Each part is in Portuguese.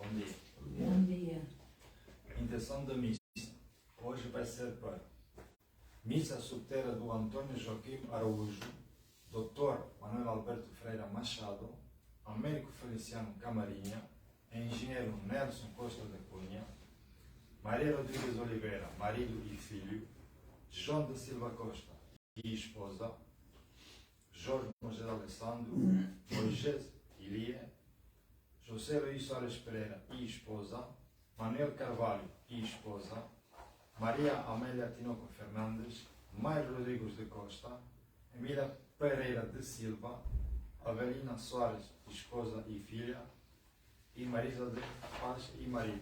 Bom dia. Bom dia. A intenção da missa hoje vai ser para missa solteira do Antônio Joaquim Araújo, Dr. Manuel Alberto Freira Machado, Américo Feliciano Camarinha, Engenheiro Nelson Costa da Cunha, Maria Rodrigues Oliveira, marido e filho, João da Silva Costa e esposa, Jorge Moisés Alessandro, Moisés Ilia, José Luís Soares Pereira e esposa, Manuel Carvalho e esposa, Maria Amélia Tinoco Fernandes, Maio Rodrigues de Costa, Emília Pereira de Silva, Avelina Soares, esposa e filha, e Marisa de Paz e marido.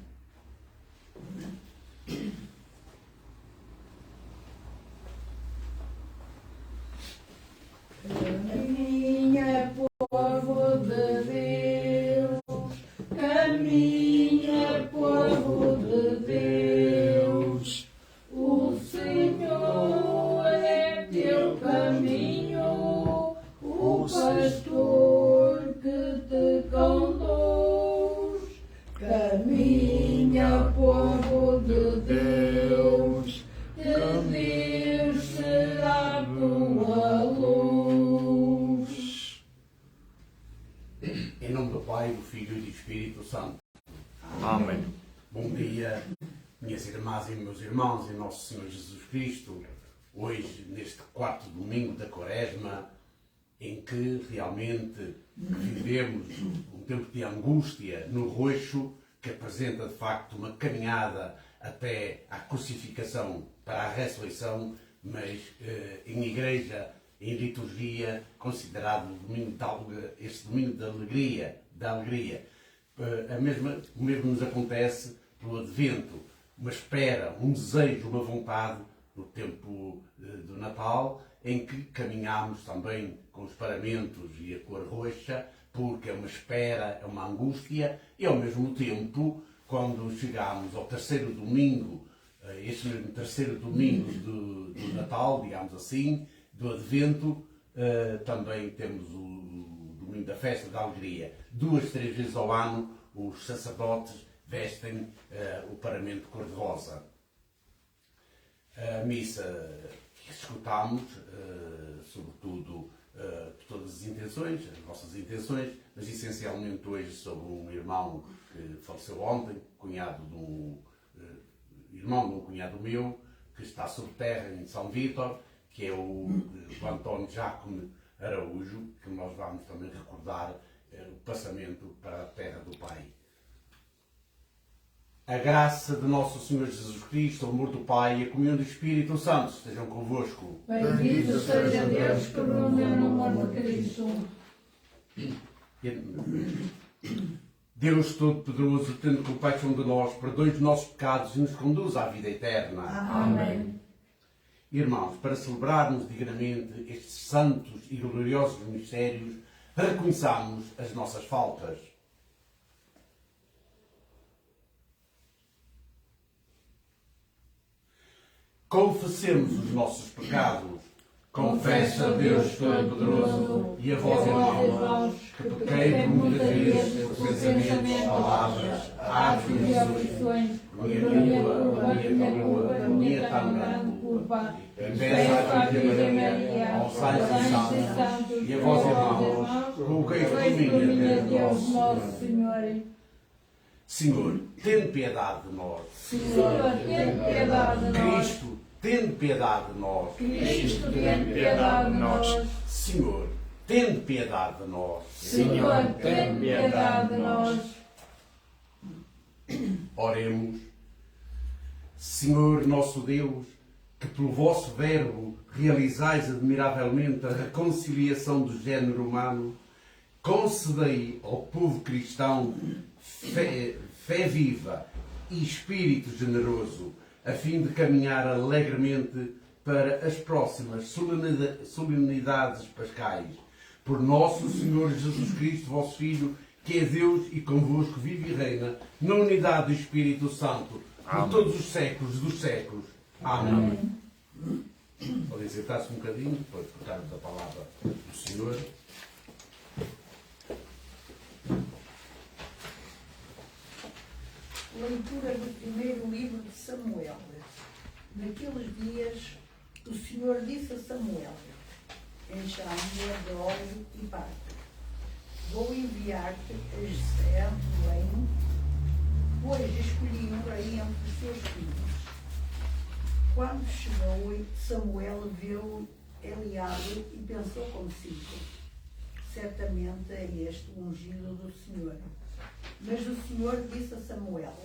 Caminha, povo de Deus, caminha, povo de Deus, o Senhor é teu caminho, o pastor que te conduz. Caminha, povo de Deus, que Deus será a tua luz. Em nome do Pai, do Filho e do Espírito Santo. Amém. Bom dia, minhas irmãs e meus irmãos, em nosso Senhor Jesus Cristo. Hoje, neste quarto domingo da Quaresma, em que realmente vivemos um tempo de angústia no roxo, que apresenta de facto uma caminhada até à crucificação para a ressurreição, mas em igreja, em liturgia, considerado este domingo da alegria. O mesmo nos acontece pelo Advento, uma espera, um desejo, uma vontade no tempo do Natal, em que caminhamos também com os paramentos e a cor roxa, porque é uma espera, é uma angústia, e ao mesmo tempo, quando chegamos ao terceiro domingo, este mesmo terceiro domingo do Natal, digamos assim, do Advento, também temos o domingo da festa da alegria. 2, 3 vezes ao ano, os sacerdotes vestem o paramento cor-de-rosa. A missa que escutámos, sobretudo por todas as intenções, as vossas intenções, mas essencialmente hoje sobre um irmão que faleceu ontem, irmão de um cunhado meu, que está sob terra em São Vítor, que é o Antônio Jacome Araújo, que nós vamos também recordar o passamento para a terra do Pai. A graça de nosso Senhor Jesus Cristo, o amor do Pai e a comunhão do Espírito Santo estejam convosco. Bendito seja Deus que nos deu no amor de Cristo. Deus Todo-Poderoso, tendo compaixão de nós, perdoe os nossos pecados e nos conduz à vida eterna. Amém. Irmãos, para celebrarmos dignamente estes santos e gloriosos mistérios, reconheçamos as nossas faltas. Confessemos os nossos pecados. Confessa a Deus Todo-Poderoso e a vós, irmãos, que pequei muitas vezes por pensamentos, palavras, atos e omissões, por minha tão grande culpa. Peço à Virgem Maria, aos santos e santos, e a vós, irmãos, roguei por mim a Deus nosso Senhor. Senhor, tem piedade de nós. Senhor, tem piedade de nós. Cristo, tem piedade de nós. Cristo, tem piedade de nós. Senhor, tem piedade de nós. Senhor, tem piedade de nós. Oremos. Senhor nosso Deus, que pelo vosso verbo realizais admiravelmente a reconciliação do género humano, concedei ao povo cristão fé viva e espírito generoso, a fim de caminhar alegremente para as próximas solenidades pascais. Por nosso Senhor Jesus Cristo, vosso Filho, que é Deus e convosco vive e reina, na unidade do Espírito Santo, por todos os séculos dos séculos. Amém. Podem sentar-se um bocadinho, depois portarmos a palavra do Senhor. Leitura do primeiro livro de Samuel. Naqueles dias, o Senhor disse a Samuel: encha a mulher de óleo e parte. Vou enviar-te a Jessé de Belém, pois escolhi um rei entre os seus filhos. Quando chegou, Samuel viu Eliabe e pensou consigo: certamente é este o ungido do Senhor. Mas o Senhor disse a Samuel: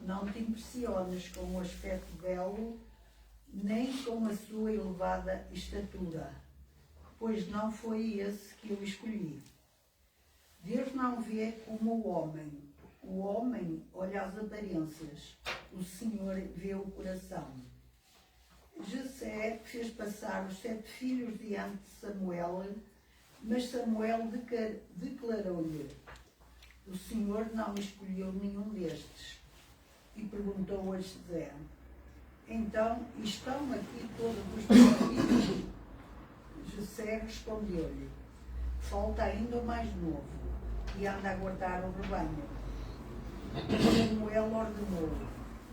não te impressiones com o aspecto belo, nem com a sua elevada estatura, pois não foi esse que eu escolhi. Deus não vê como o homem olha as aparências, o Senhor vê o coração. Jessé fez passar os 7 filhos diante de Samuel, mas Samuel declarou-lhe: o Senhor não escolheu nenhum destes. E perguntou a Jessé: então estão aqui todos os teus filhos? Jessé respondeu-lhe: falta ainda o mais novo, e anda a guardar o rebanho. Samuel ordenou: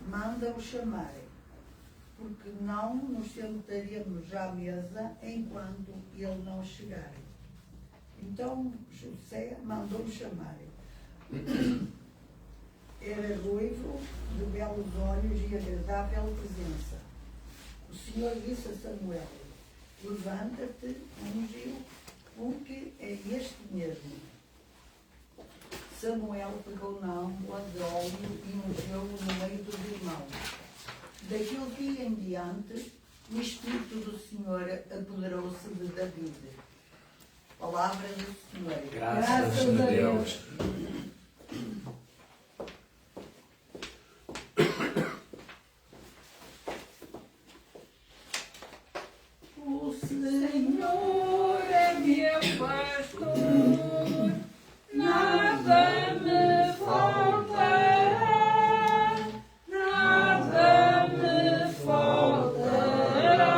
manda-o chamar, porque não nos sentaremos à mesa enquanto ele não chegar. Então Jessé mandou chamar. Era ruivo, de belos olhos e agradável presença. O Senhor disse a Samuel: levanta-te, unge-o, porque é este mesmo. Samuel pegou na âmbula de óleo e ungiu-o no meio dos irmãos. Daquele dia em diante, o Espírito do Senhor apoderou-se de David. Palavra do Senhor. Graças a Deus. O Senhor é meu pastor, nada me faltará, nada me faltará.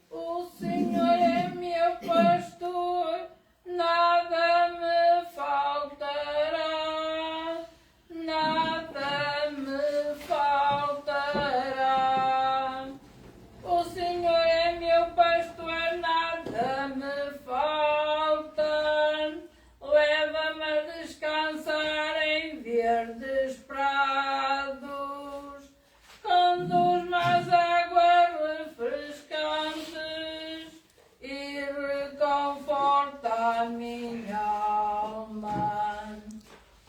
O Senhor é meu pastor, nada me faltará, nada me faltará. O Senhor é meu pastor, nada me falta. Leva-me a descansar em verdes prados. Conduz-me às águas refrescantes e reconforta a minha alma.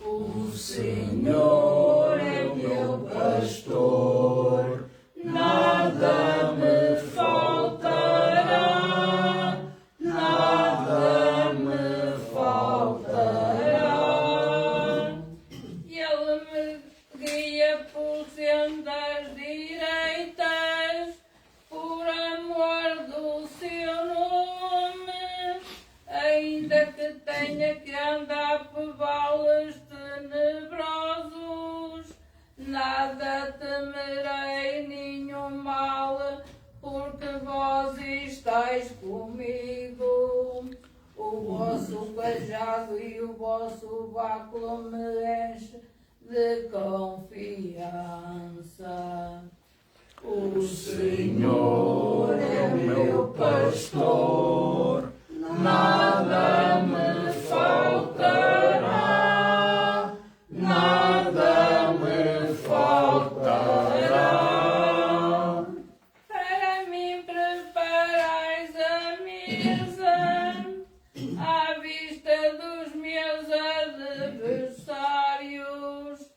O Senhor é meu pastor, nada me faltará, nada me faltará. Ele me guia por sendas direitas, por amor do seu nome, ainda que tenha que andar por vales tenebrosos, nada temerei, nenhum mal, porque vós estáis comigo. O vosso cajado e o vosso báculo me enche de confiança. O Senhor é meu pastor, nada me faltará, nada me faltará. Para mim preparais a mesa, à vista dos meus adversários.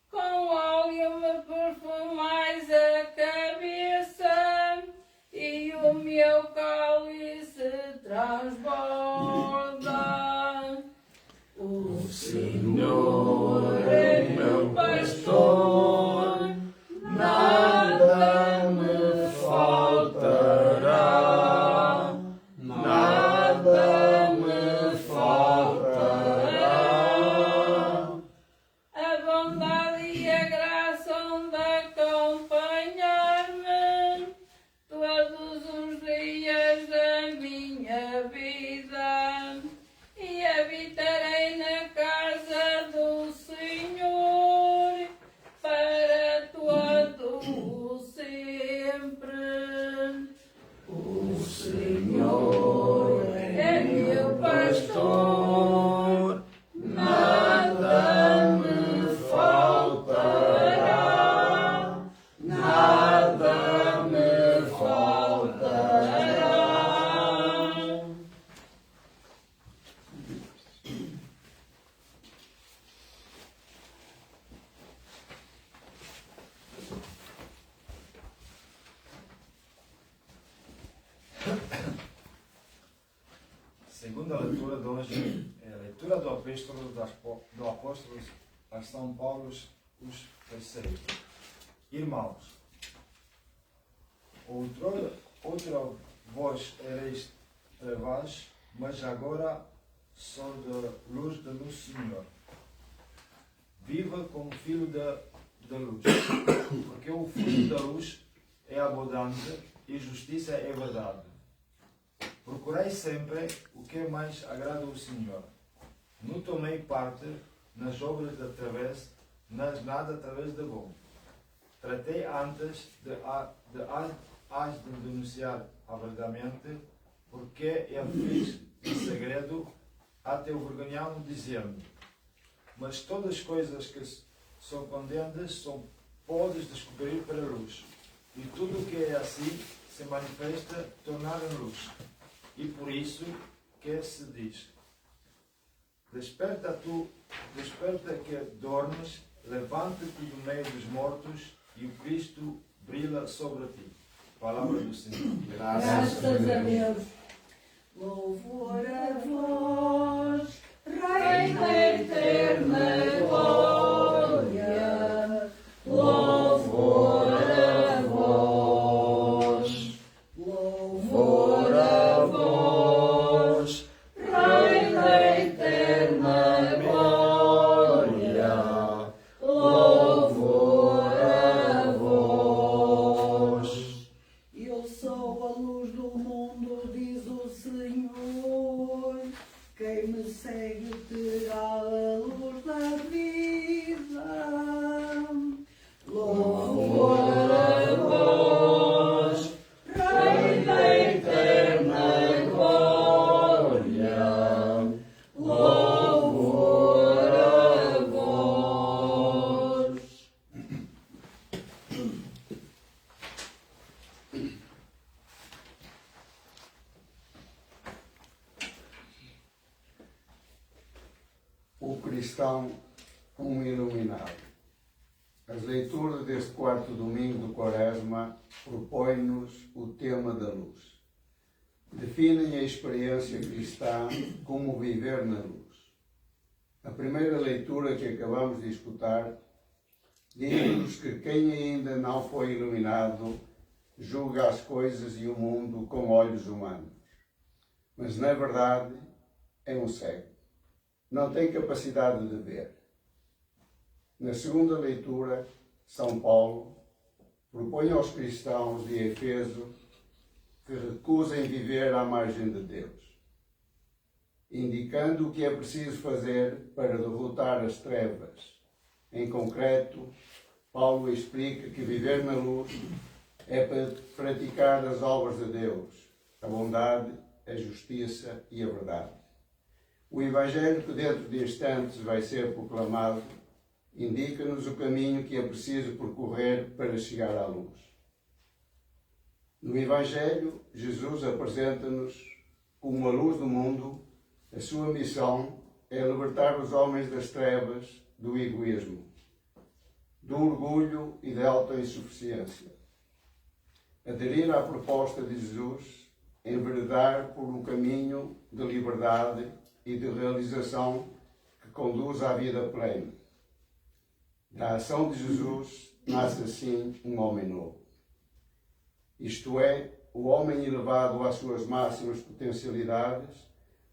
Com óleo me perfumais a cabeça, e o meu cálice transborda. O Senhor é meu pastor, nada me faltará, nada me faltará. A bondade e a graça hão de acompanhar-me todos os dias da minha vida, e habitarei na casa do Senhor leitura de hoje é a leitura do apóstolo a São Paulo, os terceiros. Irmãos, outrora vós ereis trevas, mas agora sou da luz do Senhor. Viva como filho da luz, porque o fruto da luz é abundante e justiça é verdade. Procurai sempre o que mais agrada ao Senhor. Não tomei parte nas obras da travessa, nas nada através de bom. Tratei antes de denunciar abertamente, porque ele fez em segredo até o vergonhar, dizendo: mas todas as coisas que são condensas podes descobrir para a luz, e tudo o que é assim se manifesta tornar em luz. E por isso que se diz: desperta que dormes, levanta-te do meio dos mortos, e o Cristo brilha sobre ti. Palavra do Senhor. Graças a Deus. Louvor a vós, Rei da eterna glória. Louvor a vós. Louvor a vós, Rei da eterna glória. Louvor a vós. Eu sou a luz do mundo, diz o Senhor. Quem me segue terá a luz da vida. Louvor a vós, Rei da eterna glória. Louvor a vós. O cristão, um iluminado. As leituras deste quarto domingo do Quaresma propõem-nos o tema da luz. Definem a experiência cristã como viver na luz. A primeira leitura que acabamos de escutar diz-nos que quem ainda não foi iluminado julga as coisas e o mundo com olhos humanos. Mas, na verdade, é um cego. Não tem capacidade de ver. Na segunda leitura, São Paulo propõe aos cristãos de Efeso que recusem viver à margem de Deus, indicando o que é preciso fazer para derrotar as trevas. Em concreto, Paulo explica que viver na luz é para praticar as obras de Deus, a bondade, a justiça e a verdade. O Evangelho que dentro de instantes vai ser proclamado indica-nos o caminho que é preciso percorrer para chegar à luz. No Evangelho, Jesus apresenta-nos como a luz do mundo. A sua missão é libertar os homens das trevas, do egoísmo, do orgulho e da autossuficiência. Aderir à proposta de Jesus, enveredar por um caminho de liberdade e de realização que conduz à vida plena. Da ação de Jesus nasce assim um homem novo. Isto é, o homem elevado às suas máximas potencialidades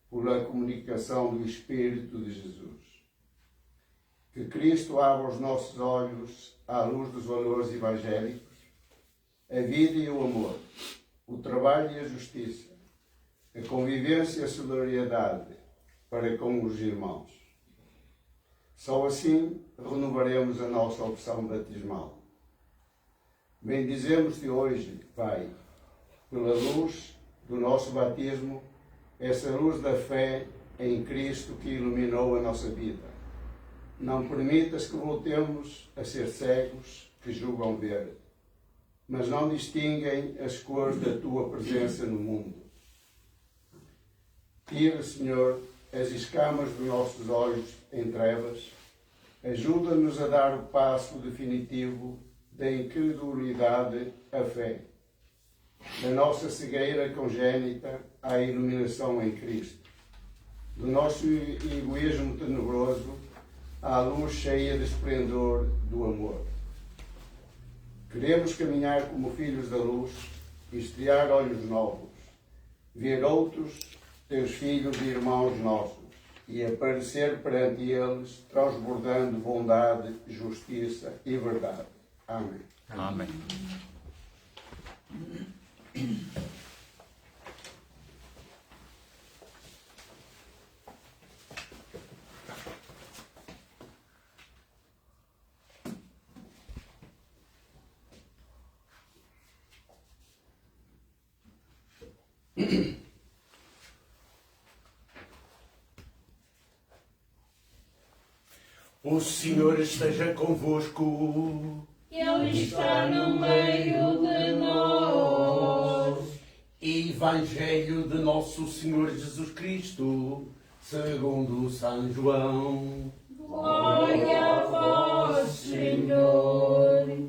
pela comunicação do Espírito de Jesus. Que Cristo abra os nossos olhos à luz dos valores evangélicos, a vida e o amor, o trabalho e a justiça, a convivência e a solidariedade para com os irmãos. Só assim renovaremos a nossa opção batismal. Bendizemos-te hoje, Pai, pela luz do nosso batismo, essa luz da fé em Cristo que iluminou a nossa vida. Não permitas que voltemos a ser cegos que julgam ver, mas não distinguem as cores da tua presença no mundo. Tira, Senhor, as escamas dos nossos olhos em trevas, ajuda-nos a dar o passo definitivo da incredulidade à fé, da nossa cegueira congénita à iluminação em Cristo. do nosso egoísmo tenebroso à luz cheia de esplendor do amor. Queremos caminhar como filhos da luz e estrear olhos novos, ver outros, teus filhos e irmãos nossos, e aparecer perante eles, transbordando bondade, justiça e verdade. Amém. Amém. O Senhor esteja convosco. Ele está no meio de nós. Evangelho de Nosso Senhor Jesus Cristo, segundo São João. Glória a vós, Senhor.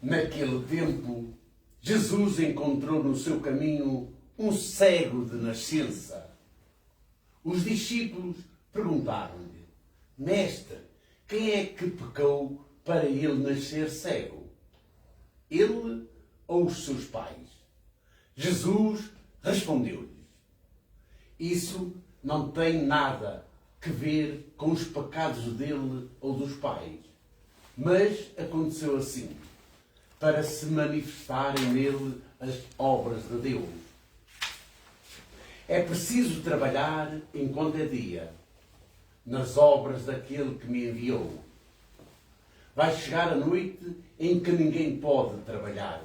Naquele tempo, Jesus encontrou no seu caminho um cego de nascença. Os discípulos perguntaram-lhe: Mestre, quem é que pecou para ele nascer cego? Ele ou os seus pais? Jesus respondeu-lhes: Isso não tem nada que ver com os pecados dele ou dos pais, mas aconteceu assim, para se manifestarem nele as obras de Deus. É preciso trabalhar enquanto é dia, nas obras daquele que me enviou. Vai chegar a noite em que ninguém pode trabalhar.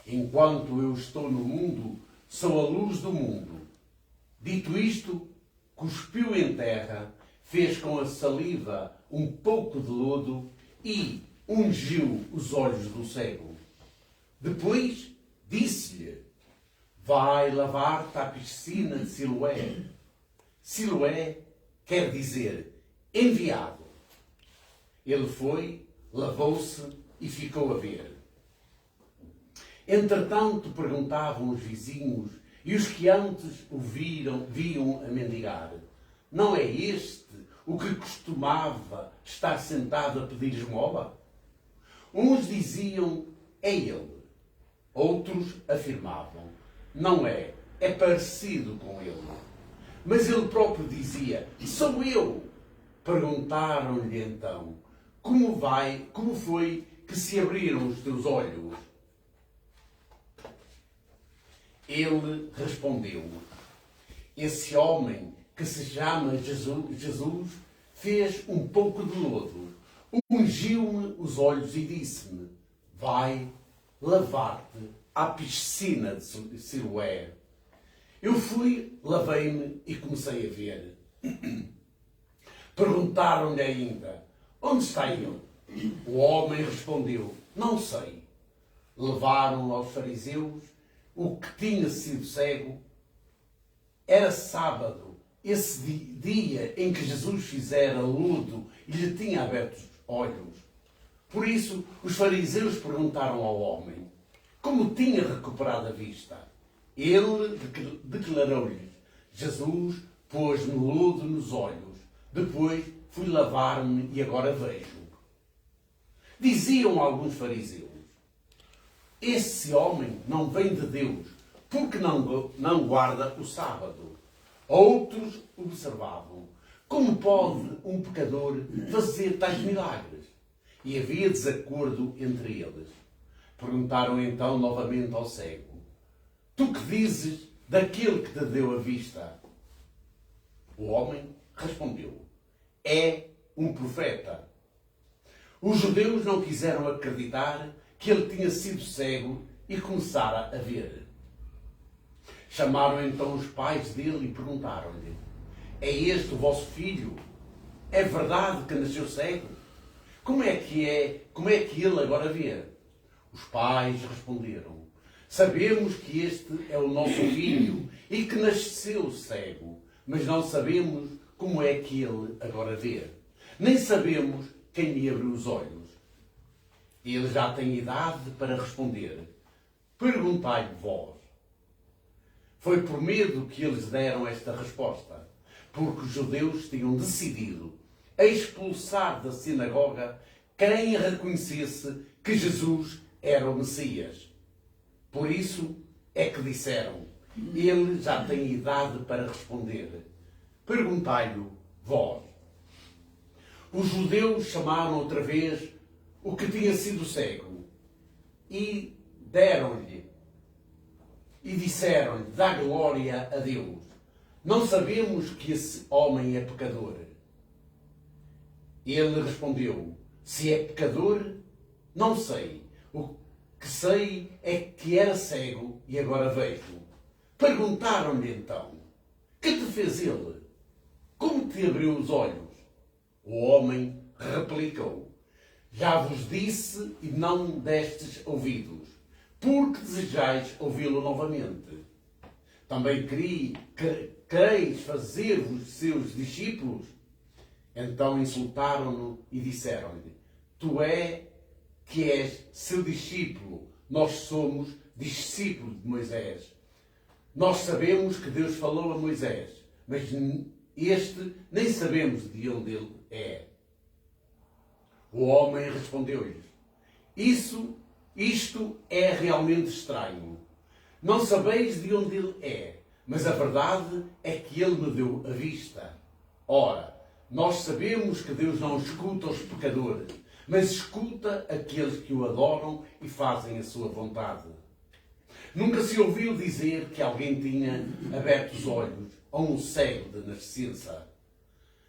Enquanto eu estou no mundo, sou a luz do mundo. Dito isto, cuspiu em terra, fez com a saliva um pouco de lodo e ungiu os olhos do cego. Depois disse-lhe: Vai lavar-te à piscina de Siloé. Siloé quer dizer enviado. Ele foi, lavou-se e ficou a ver. Entretanto, perguntavam os vizinhos e os que antes o viam a mendigar: Não é este o que costumava estar sentado a pedir esmola? Uns diziam: É ele. Outros afirmavam: Não é, é parecido com ele. Mas ele próprio dizia: Sou eu. Perguntaram-lhe então: Como foi que se abriram os teus olhos? Ele respondeu: Esse homem que se chama Jesus fez um pouco de lodo, ungiu-me os olhos e disse-me: Vai lavar-te à piscina de Siloé. Eu fui, lavei-me e comecei a ver. Perguntaram-lhe ainda: Onde está ele? O homem respondeu: Não sei. Levaram-no aos fariseus, o que tinha sido cego. Era sábado, esse dia em que Jesus fizera lodo e lhe tinha aberto os olhos. Por isso, os fariseus perguntaram ao homem como tinha recuperado a vista. Ele declarou-lhes: Jesus pôs-me lodo nos olhos, depois fui lavar-me e agora vejo. Diziam alguns fariseus: Esse homem não vem de Deus, porque não guarda o sábado. Outros observavam: Como pode um pecador fazer tais milagres? E havia desacordo entre eles. Perguntaram então novamente ao cego: Tu que dizes daquele que te deu a vista? O homem respondeu: É um profeta. Os judeus não quiseram acreditar que ele tinha sido cego e começara a ver. Chamaram então os pais dele e perguntaram-lhe: É este o vosso filho? É verdade que nasceu cego? Como é que ele agora vê? Os pais responderam: Sabemos que este é o nosso filho e que nasceu cego, mas não sabemos como é que ele agora vê. Nem sabemos quem lhe abriu os olhos. Ele já tem idade para responder. Perguntai-lhe vós. Foi por medo que eles deram esta resposta, porque os judeus tinham decidido expulsar da sinagoga quem reconhecesse que Jesus era o Messias. Por isso é que disseram: ele já tem idade para responder. Perguntai-lhe vós. Os judeus chamaram outra vez o que tinha sido cego e deram-lhe e disseram-lhe: dá glória a Deus. Não sabemos que esse homem é pecador. Ele respondeu: se é pecador, não sei. O que sei é que era cego e agora vejo. Perguntaram-lhe então: que te fez ele? Como te abriu os olhos? O homem replicou: já vos disse e não destes ouvidos, porque desejais ouvi-lo novamente. Também quereis fazer-vos seus discípulos? Então insultaram-no e disseram-lhe: tu que és seu discípulo, nós somos discípulos de Moisés. Nós sabemos que Deus falou a Moisés, mas este nem sabemos de onde ele é. O homem respondeu-lhes: isto é realmente estranho. Não sabeis de onde ele é, mas a verdade é que ele me deu a vista. Ora, nós sabemos que Deus não escuta os pecadores, mas escuta aqueles que o adoram e fazem a sua vontade. Nunca se ouviu dizer que alguém tinha aberto os olhos a um cego de nascença.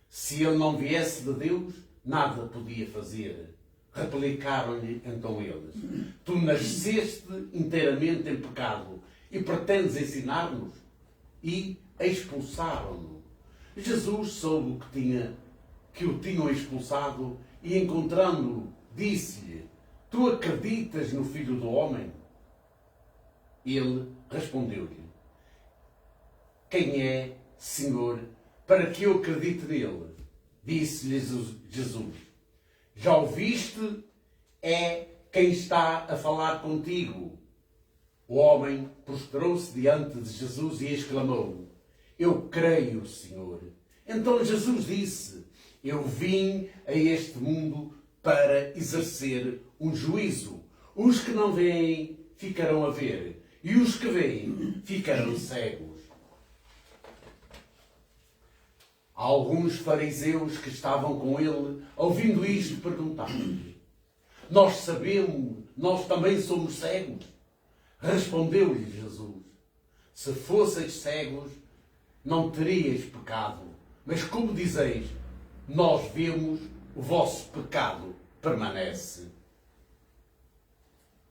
Se ele não viesse de Deus, nada podia fazer. Replicaram-lhe então eles: tu nasceste inteiramente em pecado e pretendes ensinar-nos? E expulsaram-no. Jesus soube que o tinham expulsado e, encontrando-o, disse-lhe: tu acreditas no Filho do Homem? Ele respondeu-lhe: quem é, Senhor, para que eu acredite nele? Disse-lhe Jesus: já o viste? É quem está a falar contigo. O homem prostrou-se diante de Jesus e exclamou: eu creio, Senhor. Então Jesus disse: eu vim a este mundo para exercer um juízo. Os que não veem ficarão a ver, e os que veem ficarão cegos. Alguns fariseus que estavam com ele, ouvindo isto, perguntaram-lhe: nós também somos cegos? Respondeu-lhe Jesus: se fosseis cegos, não teríeis pecado. Mas como dizeis, nós vemos, o vosso pecado permanece.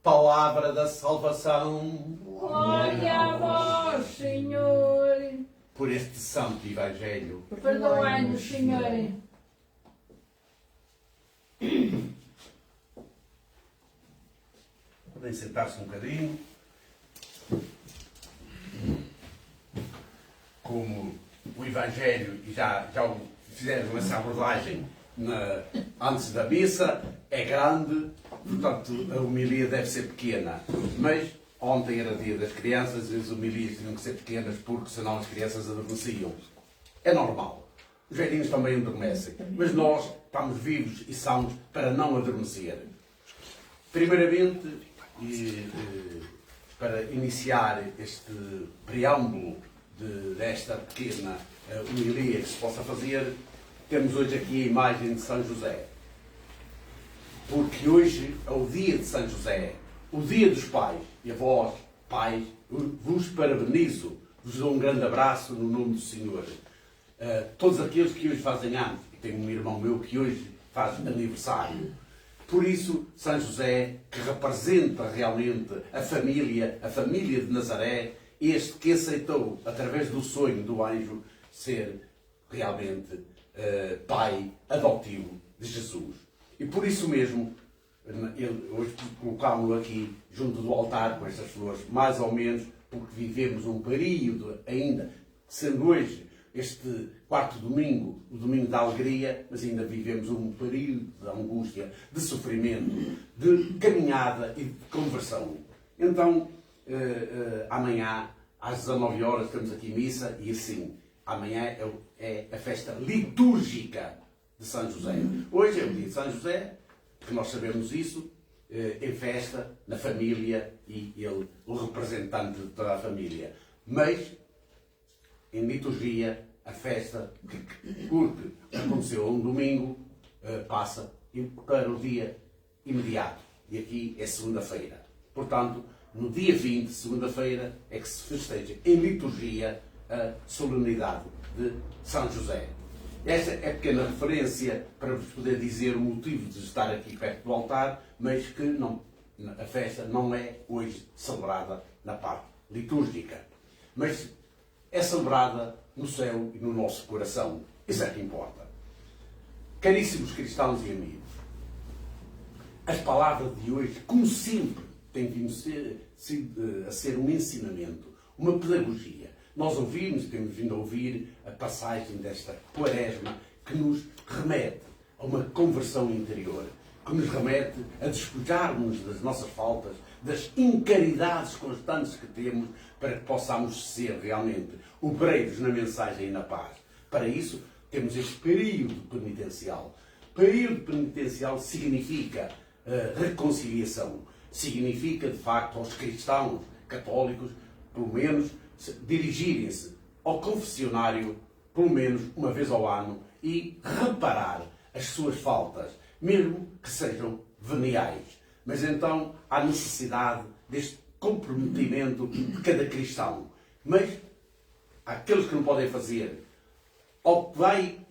Palavra da salvação. Glória a vós, Senhor. Por este santo evangelho. Perdoai-nos, Senhor. Podem sentar-se um bocadinho. Como o evangelho, e já fizeram essa abordagem antes da missa, é grande, portanto a homilia deve ser pequena. Mas ontem era dia das crianças e as homilias tinham que ser pequenas porque senão as crianças adormeciam. É normal. Os velhinhos também adormecem. Mas nós estamos vivos e sãos para não adormecer. Primeiramente, para iniciar este preâmbulo desta pequena homilia que se possa fazer, temos hoje aqui a imagem de São José. Porque hoje é o dia de São José, o dia dos pais. E a vós, pais, vos parabenizo, vos dou um grande abraço no nome do Senhor. Todos aqueles que hoje fazem anos, e tenho um irmão meu que hoje faz aniversário. Por isso, São José, que representa realmente a família de Nazaré, este que aceitou, através do sonho do anjo, ser realmente pai adotivo de Jesus. E por isso mesmo, hoje colocámo-lo aqui junto do altar com estas flores, mais ou menos porque vivemos um período ainda, sendo hoje este quarto domingo, o domingo da alegria, mas ainda vivemos um período de angústia, de sofrimento, de caminhada e de conversão. Então, amanhã às 19 horas temos aqui missa e assim, amanhã é a festa litúrgica de São José. Hoje é o dia de São José, porque nós sabemos isso, em festa, na família, e ele, o representante de toda a família. Mas, em liturgia, a festa, porque aconteceu um domingo, passa para o dia imediato. E aqui é segunda-feira. Portanto, no dia 20, segunda-feira, é que se festeja em liturgia a solenidade de São José. Esta é a pequena referência para vos poder dizer o motivo de estar aqui perto do altar, mas que não, a festa não é hoje celebrada na parte litúrgica. Mas é celebrada no céu e no nosso coração. Isso é que importa. Caríssimos cristãos e amigos, as palavras de hoje, como sempre, têm vindo a ser um ensinamento, uma pedagogia. Nós ouvimos, temos vindo a ouvir a passagem desta quaresma que nos remete a uma conversão interior, que nos remete a despojarmos das nossas faltas, das incaridades constantes que temos, para que possamos ser realmente obreiros na mensagem e na paz. Para isso, temos este período penitencial. Período penitencial significa reconciliação. Significa, de facto, aos cristãos católicos, pelo menos, dirigirem-se ao confessionário, pelo menos uma vez ao ano, e reparar as suas faltas, mesmo que sejam veniais. Mas então há necessidade deste comprometimento de cada cristão. Mas aqueles que não podem fazer, ao que vai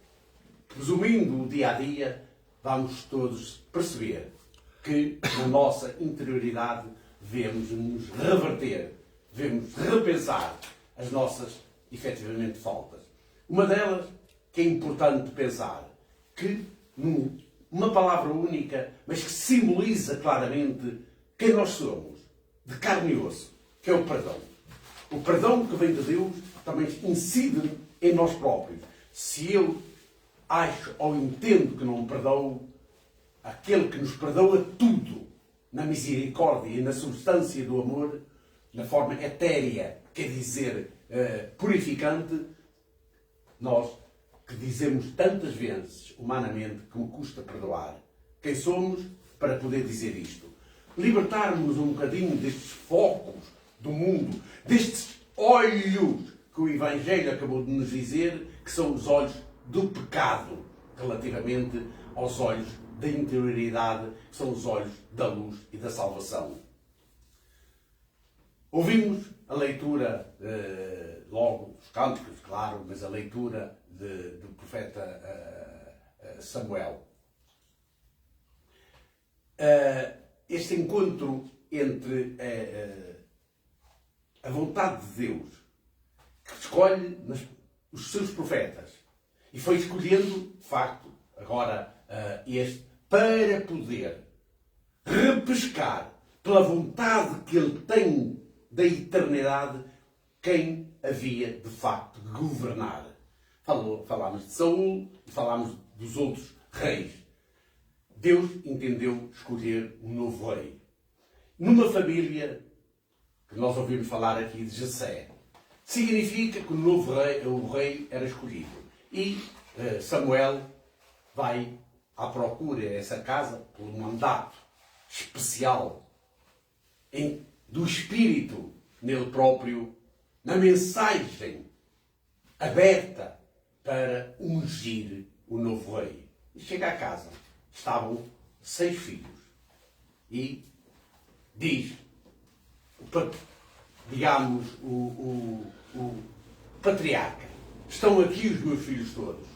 resumindo o dia a dia, vamos todos perceber que na nossa interioridade devemos nos reverter, devemos repensar as nossas, efetivamente, faltas. Uma delas, que é importante pensar, que numa palavra única, mas que simboliza claramente quem nós somos, de carne e osso, que é o perdão. O perdão que vem de Deus também incide em nós próprios. Se eu acho ou entendo que não perdoo, aquele que nos perdoa tudo, na misericórdia e na substância do amor, na forma etérea, quer dizer, purificante, nós que dizemos tantas vezes, humanamente, que me custa perdoar. Quem somos para poder dizer isto? Libertarmos um bocadinho destes focos do mundo, destes olhos que o Evangelho acabou de nos dizer, que são os olhos do pecado, relativamente aos olhos da interioridade, que são os olhos da luz e da salvação. Ouvimos a leitura, logo, os cânticos, claro, mas a leitura do profeta Samuel. Este encontro entre a vontade de Deus, que escolhe os seus profetas, e foi escolhendo, de facto, agora este, para poder repescar pela vontade que ele tem da eternidade quem havia, de facto, de governar. Falámos de Saul e falámos dos outros reis. Deus entendeu escolher um novo rei. Numa família, que nós ouvimos falar aqui de Jessé, significa que o rei era escolhido. E Samuel vai à procura dessa casa por um mandato especial do Espírito nele próprio, na mensagem aberta para ungir o novo rei. E chega à casa. Estavam 6 filhos. E diz, digamos, o patriarca: estão aqui os meus filhos todos.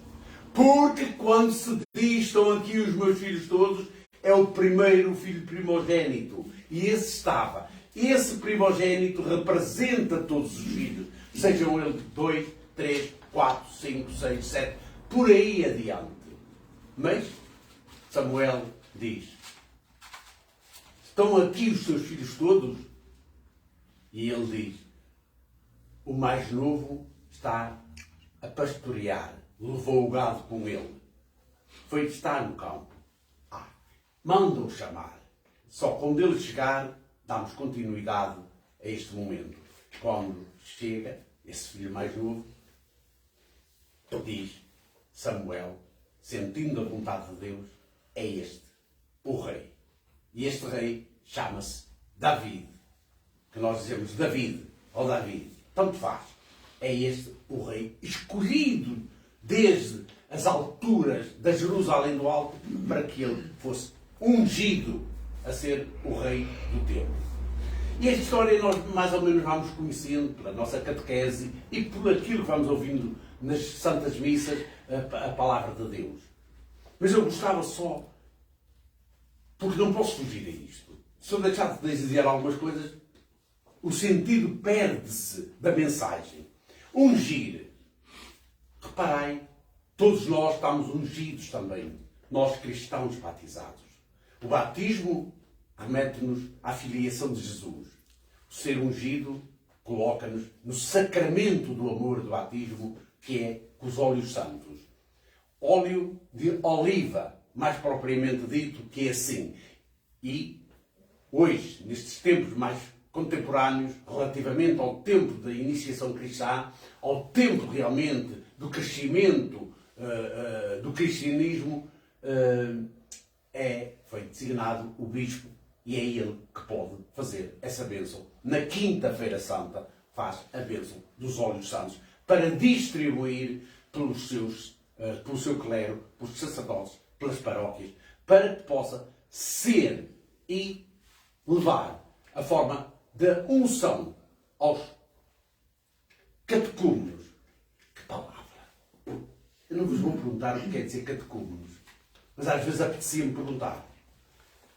Porque quando se diz estão aqui os meus filhos todos, é o primeiro filho primogênito. E esse estava. Esse primogênito representa todos os filhos. Sejam eles 2, 3, 4, 5, 6, 7, por aí adiante. Mas Samuel diz: estão aqui os seus filhos todos? E ele diz: o mais novo está a pastorear, levou o gado com ele, foi estar no campo. Manda-o chamar. Só quando ele chegar, damos continuidade a este momento. quando chega esse filho mais novo, diz Samuel, sentindo a vontade de Deus, é este o rei. E este rei chama-se David, que nós dizemos David ou David, tanto faz. É este o rei escolhido desde as alturas da Jerusalém do Alto para que ele fosse ungido a ser o rei do templo. E esta história nós mais ou menos vamos conhecendo pela nossa catequese e por aquilo que vamos ouvindo nas Santas Missas, a palavra de Deus. Mas eu gostava só, porque não posso fugir a isto. Se eu deixar de dizer algumas coisas, o sentido perde-se da mensagem. Ungir. Reparai, todos nós estamos ungidos também. Nós cristãos batizados. O batismo remete-nos à filiação de Jesus. O ser ungido coloca-nos no sacramento do amor do batismo, que é com os óleos santos. Óleo de oliva, mais propriamente dito, que é assim. E hoje, nestes tempos mais contemporâneos, relativamente ao tempo da iniciação cristã, ao tempo realmente do crescimento do cristianismo, foi designado o bispo e é ele que pode fazer essa bênção. Na Quinta-feira Santa faz a bênção dos óleos santos para distribuir pelo seu clero, pelos sacerdotes, pelas paróquias, para que possa ser e levar a forma da unção aos catecúmenos. Que palavra! Eu não vos vou perguntar o que quer dizer catecúmenos, mas às vezes apetecia-me perguntar.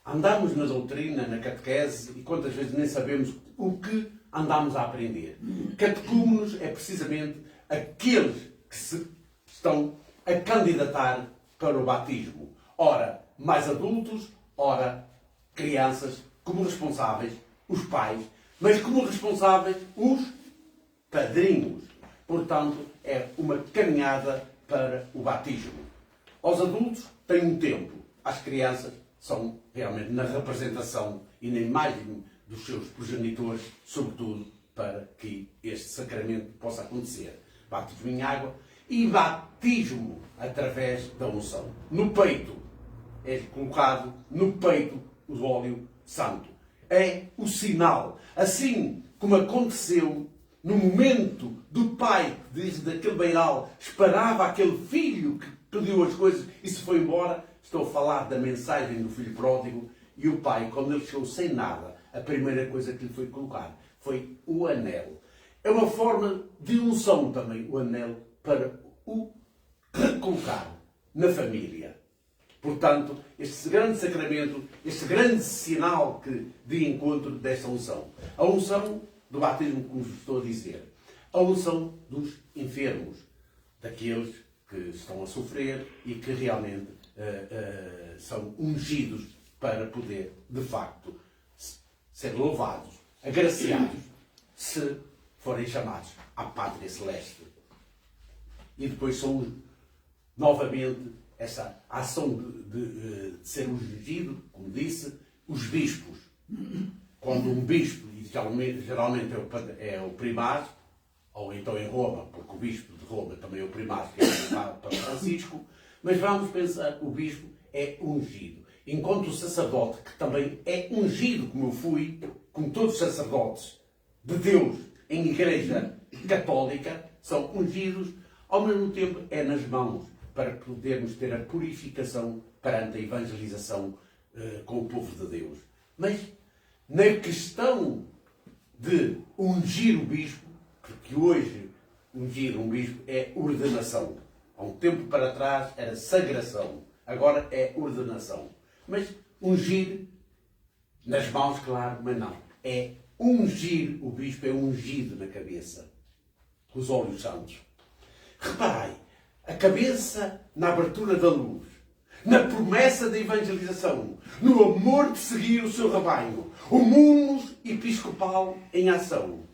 Andamos na doutrina, na catequese, e quantas vezes nem sabemos o que andamos a aprender. Catecúmenos é precisamente aqueles que se estão a candidatar para o batismo. Ora, mais adultos, ora, crianças, como responsáveis, os pais, mas como responsáveis, os padrinhos. Portanto, é uma caminhada para o batismo. Aos adultos tem um tempo. As crianças são realmente na representação e na imagem dos seus progenitores, sobretudo para que este sacramento possa acontecer. Batismo em água e batismo através da unção. No peito, é colocado no peito o óleo santo. É o sinal. Assim como aconteceu no momento do pai que diz daquele beiral, esperava aquele filho que pediu as coisas e se foi embora. Estou a falar da mensagem do filho pródigo e o pai, quando ele chegou sem nada, a primeira coisa que lhe foi colocar foi o anel. É uma forma de unção também, o anel, para o recolocar na família. Portanto, este grande sacramento, este grande sinal de encontro desta unção. A unção do batismo, como vos estou a dizer. A unção dos enfermos, daqueles que estão a sofrer e que realmente são ungidos para poder, de facto, ser louvados, agraciados, se forem chamados à Pátria Celeste. E depois são novamente essa ação de ser ungido, como disse, os bispos. Quando um bispo, e geralmente é o primaz, ou então em Roma, porque o bispo de Roma também é o primaz, que é o Papa Francisco, mas vamos pensar, o bispo é ungido. Enquanto o sacerdote, que também é ungido, como eu fui, como todos os sacerdotes de Deus em igreja católica, são ungidos, ao mesmo tempo é nas mãos, para podermos ter a purificação perante a evangelização com o povo de Deus. Mas na questão de ungir o bispo, porque hoje ungir um bispo é ordenação. Há um tempo para trás era sagração, agora é ordenação. Mas ungir, nas mãos, claro, mas não. É ungir o bispo, é ungido na cabeça, com os óleos santos. Reparai, a cabeça na abertura da luz, na promessa da evangelização, no amor de seguir o seu rebanho, o munus episcopal em ação.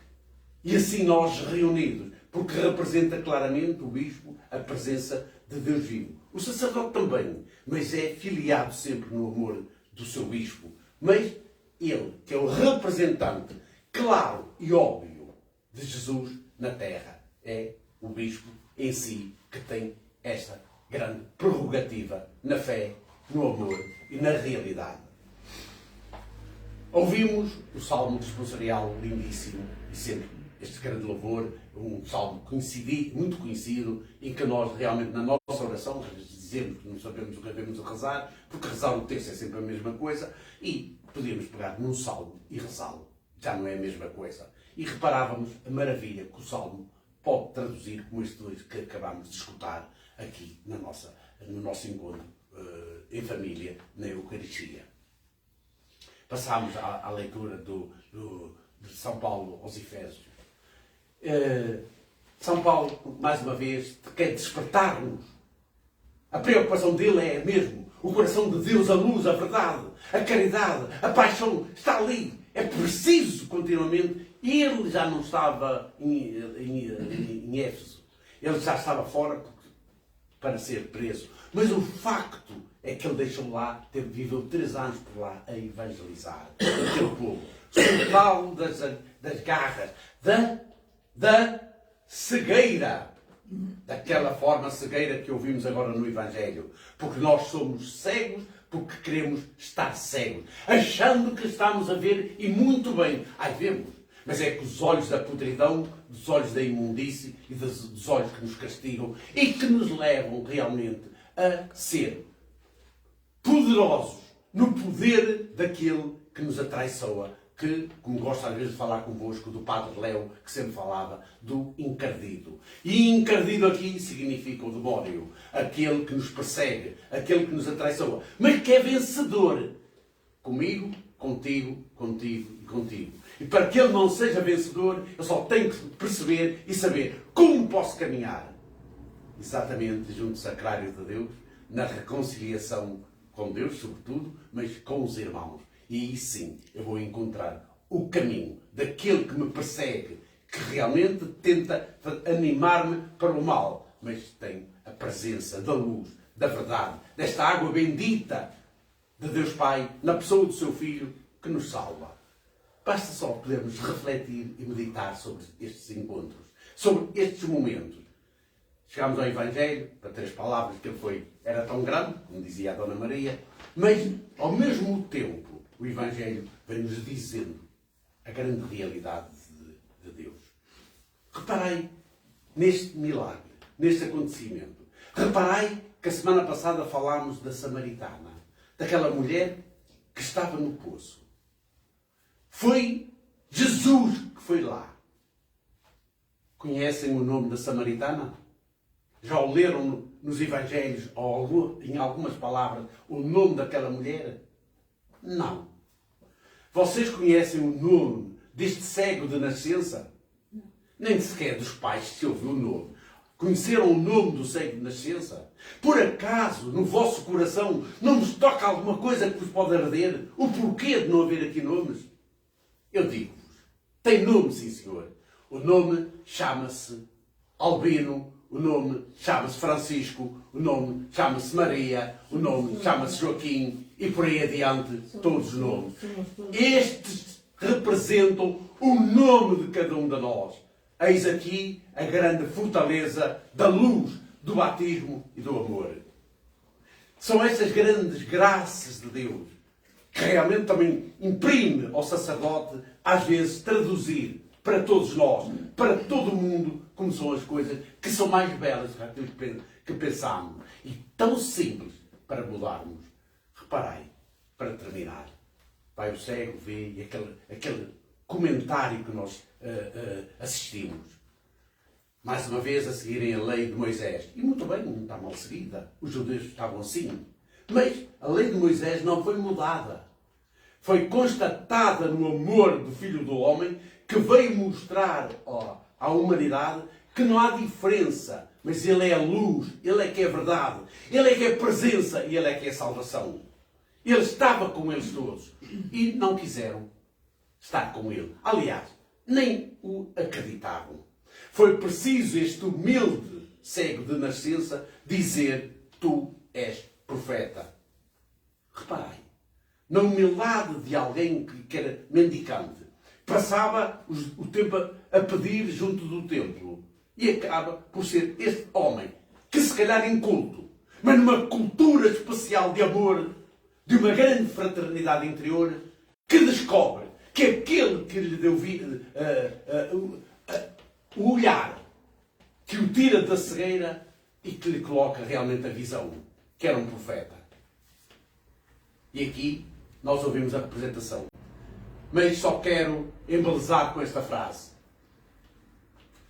E assim nós reunidos, porque representa claramente o bispo a presença de Deus vivo. O sacerdote também, mas é filiado sempre no amor do seu bispo. Mas ele, que é o representante claro e óbvio de Jesus na terra. É o bispo em si que tem esta grande prerrogativa na fé, no amor e na realidade. Ouvimos o Salmo responsorial lindíssimo e sempre este grande louvor, um salmo muito conhecido, em que nós realmente na nossa oração dizemos que não sabemos o que devemos rezar, porque rezar o texto é sempre a mesma coisa, e podíamos pegar num salmo e rezá-lo. Já não é a mesma coisa. E reparávamos a maravilha que o salmo pode traduzir, como este dois que acabámos de escutar aqui no nosso encontro em família, na Eucaristia. Passámos à leitura de São Paulo aos Efésios. São Paulo, mais uma vez, quer despertar-nos. A preocupação dele é mesmo o coração de Deus, a luz, a verdade, a caridade, a paixão está ali. É preciso continuamente. E ele já não estava em Éfeso. Ele já estava fora para ser preso. Mas o facto é que ele deixou lá, viveu 3 anos por lá a evangelizar aquele povo. Soltá-lo das garras, da cegueira. Daquela forma cegueira que ouvimos agora no Evangelho. Porque nós somos cegos porque queremos estar cegos. Achando que estamos a ver e muito bem. Ai, vemos. Mas é que os olhos da podridão, dos olhos da imundície e dos olhos que nos castigam e que nos levam realmente a ser poderosos no poder daquele que nos atraiçoa, que, como gosto às vezes de falar convosco, do Padre Léo, que sempre falava do encardido. E encardido aqui significa o demónio, aquele que nos persegue, aquele que nos atraiçoa, mas que é vencedor. Comigo, contigo, contigo e contigo. E para que ele não seja vencedor, eu só tenho que perceber e saber como posso caminhar. Exatamente junto ao sacrário de Deus, na reconciliação com Deus, sobretudo, mas com os irmãos. E aí sim eu vou encontrar o caminho daquele que me persegue, que realmente tenta animar-me para o mal, mas tem a presença da luz, da verdade, desta água bendita de Deus Pai, na pessoa do seu Filho, que nos salva. Basta só podermos refletir e meditar sobre estes encontros, sobre estes momentos. Chegámos ao Evangelho, para 3 palavras, que ele era tão grande, como dizia a Dona Maria, mas, ao mesmo tempo, o Evangelho vem-nos dizendo a grande realidade de Deus. Reparei neste milagre, neste acontecimento. Reparei que a semana passada falámos da Samaritana, daquela mulher que estava no poço. Foi Jesus que foi lá. Conhecem o nome da Samaritana? Já o leram nos Evangelhos, ou em algumas palavras, o nome daquela mulher? Não. Vocês conhecem o nome deste cego de nascença? Nem sequer dos pais se ouviu o nome. Conheceram o nome do cego de nascença? Por acaso, no vosso coração, não vos toca alguma coisa que vos pode arder? O porquê de não haver aqui nomes? Eu digo-vos, tem nome, sim senhor. O nome chama-se Albino, o nome chama-se Francisco, o nome chama-se Maria, o nome chama-se Joaquim e por aí adiante todos os nomes. Estes representam o nome de cada um de nós. Eis aqui a grande fortaleza da luz, do batismo e do amor. São estas grandes graças de Deus que realmente também imprime ao sacerdote, às vezes, traduzir para todos nós, para todo o mundo, como são as coisas que são mais belas do que aquilo que pensamos. E tão simples para mudarmos. Reparei, para terminar, vai o cego, vê, e aquele comentário que nós assistimos. Mais uma vez a seguirem a lei de Moisés. E muito bem, não está mal seguida. Os judeus estavam assim. Mas a lei de Moisés não foi mudada. Foi constatada no amor do Filho do Homem, que veio mostrar à humanidade que não há diferença. Mas Ele é a luz, Ele é que é a verdade, Ele é que é a presença e Ele é que é a salvação. Ele estava com eles todos e não quiseram estar com Ele. Aliás, nem o acreditavam. Foi preciso este humilde cego de nascença dizer: tu és profeta. Reparem, na humildade de alguém que era mendicante, passava o tempo a pedir junto do templo. E acaba por ser este homem, que se calhar inculto, mas numa cultura especial de amor, de uma grande fraternidade interior, que descobre que aquele que lhe deu o olhar, que o tira da cegueira e que lhe coloca realmente a visão, que era um profeta. E aqui nós ouvimos a representação. Mas só quero embelezar com esta frase.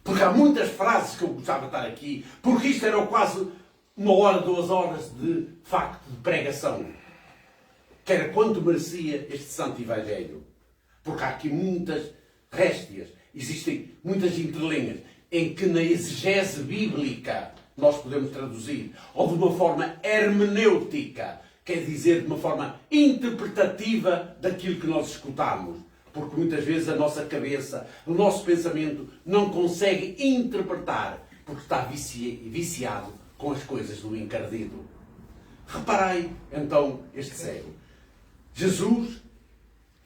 Porque há muitas frases que eu gostava de estar aqui, porque isto era quase 1 hora, 2 horas de facto de pregação. Que era quanto merecia este santo Evangelho. Porque há aqui muitas réstias, existem muitas entrelinhas, em que na exegese bíblica nós podemos traduzir, ou de uma forma hermenêutica, quer dizer, de uma forma interpretativa daquilo que nós escutamos. Porque muitas vezes a nossa cabeça, o nosso pensamento não consegue interpretar, porque está viciado com as coisas do encardido. Reparai, então, este cego. Jesus,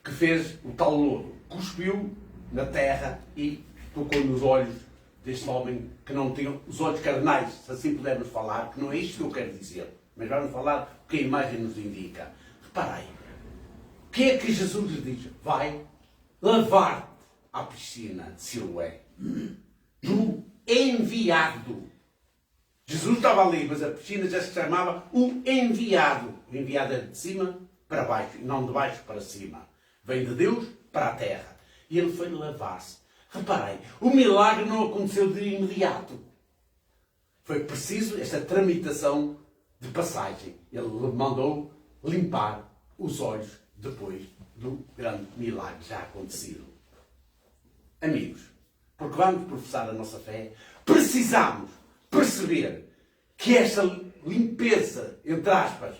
que fez o tal lodo, cuspiu na terra e tocou nos olhos deste homem que não tinha os olhos carnais, se assim pudermos falar, que não é isto que eu quero dizer, mas vamos falar o que a imagem nos indica. Reparai, o que é que Jesus lhe diz? Vai lavar-te à piscina de Siloé, do enviado. Jesus estava ali, mas a piscina já se chamava o enviado. O enviado é de cima para baixo, e não de baixo para cima. Vem de Deus para a terra. E ele foi lavar-se. Reparei, o milagre não aconteceu de imediato. Foi preciso esta tramitação de passagem. Ele mandou limpar os olhos depois do grande milagre já acontecido. Amigos, porque vamos professar a nossa fé, precisamos perceber que esta limpeza, entre aspas,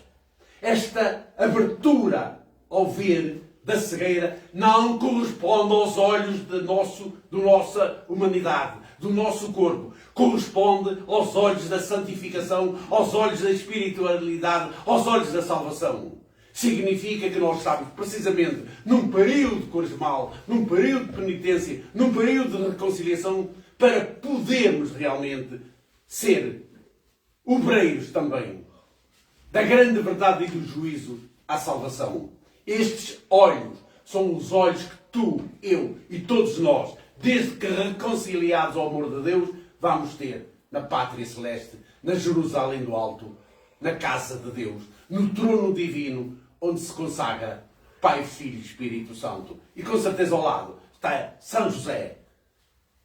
esta abertura ao ver da cegueira não corresponde aos olhos da nossa humanidade, do nosso corpo. Corresponde aos olhos da santificação, aos olhos da espiritualidade, aos olhos da salvação. Significa que nós estamos precisamente num período quaresmal, num período de penitência, num período de reconciliação, para podermos realmente ser obreiros também da grande verdade e do juízo à salvação. Estes olhos são os olhos que tu, eu e todos nós, desde que reconciliados ao amor de Deus, vamos ter na pátria celeste, na Jerusalém do Alto, na casa de Deus, no trono divino, onde se consagra Pai, Filho e Espírito Santo. E com certeza ao lado está São José,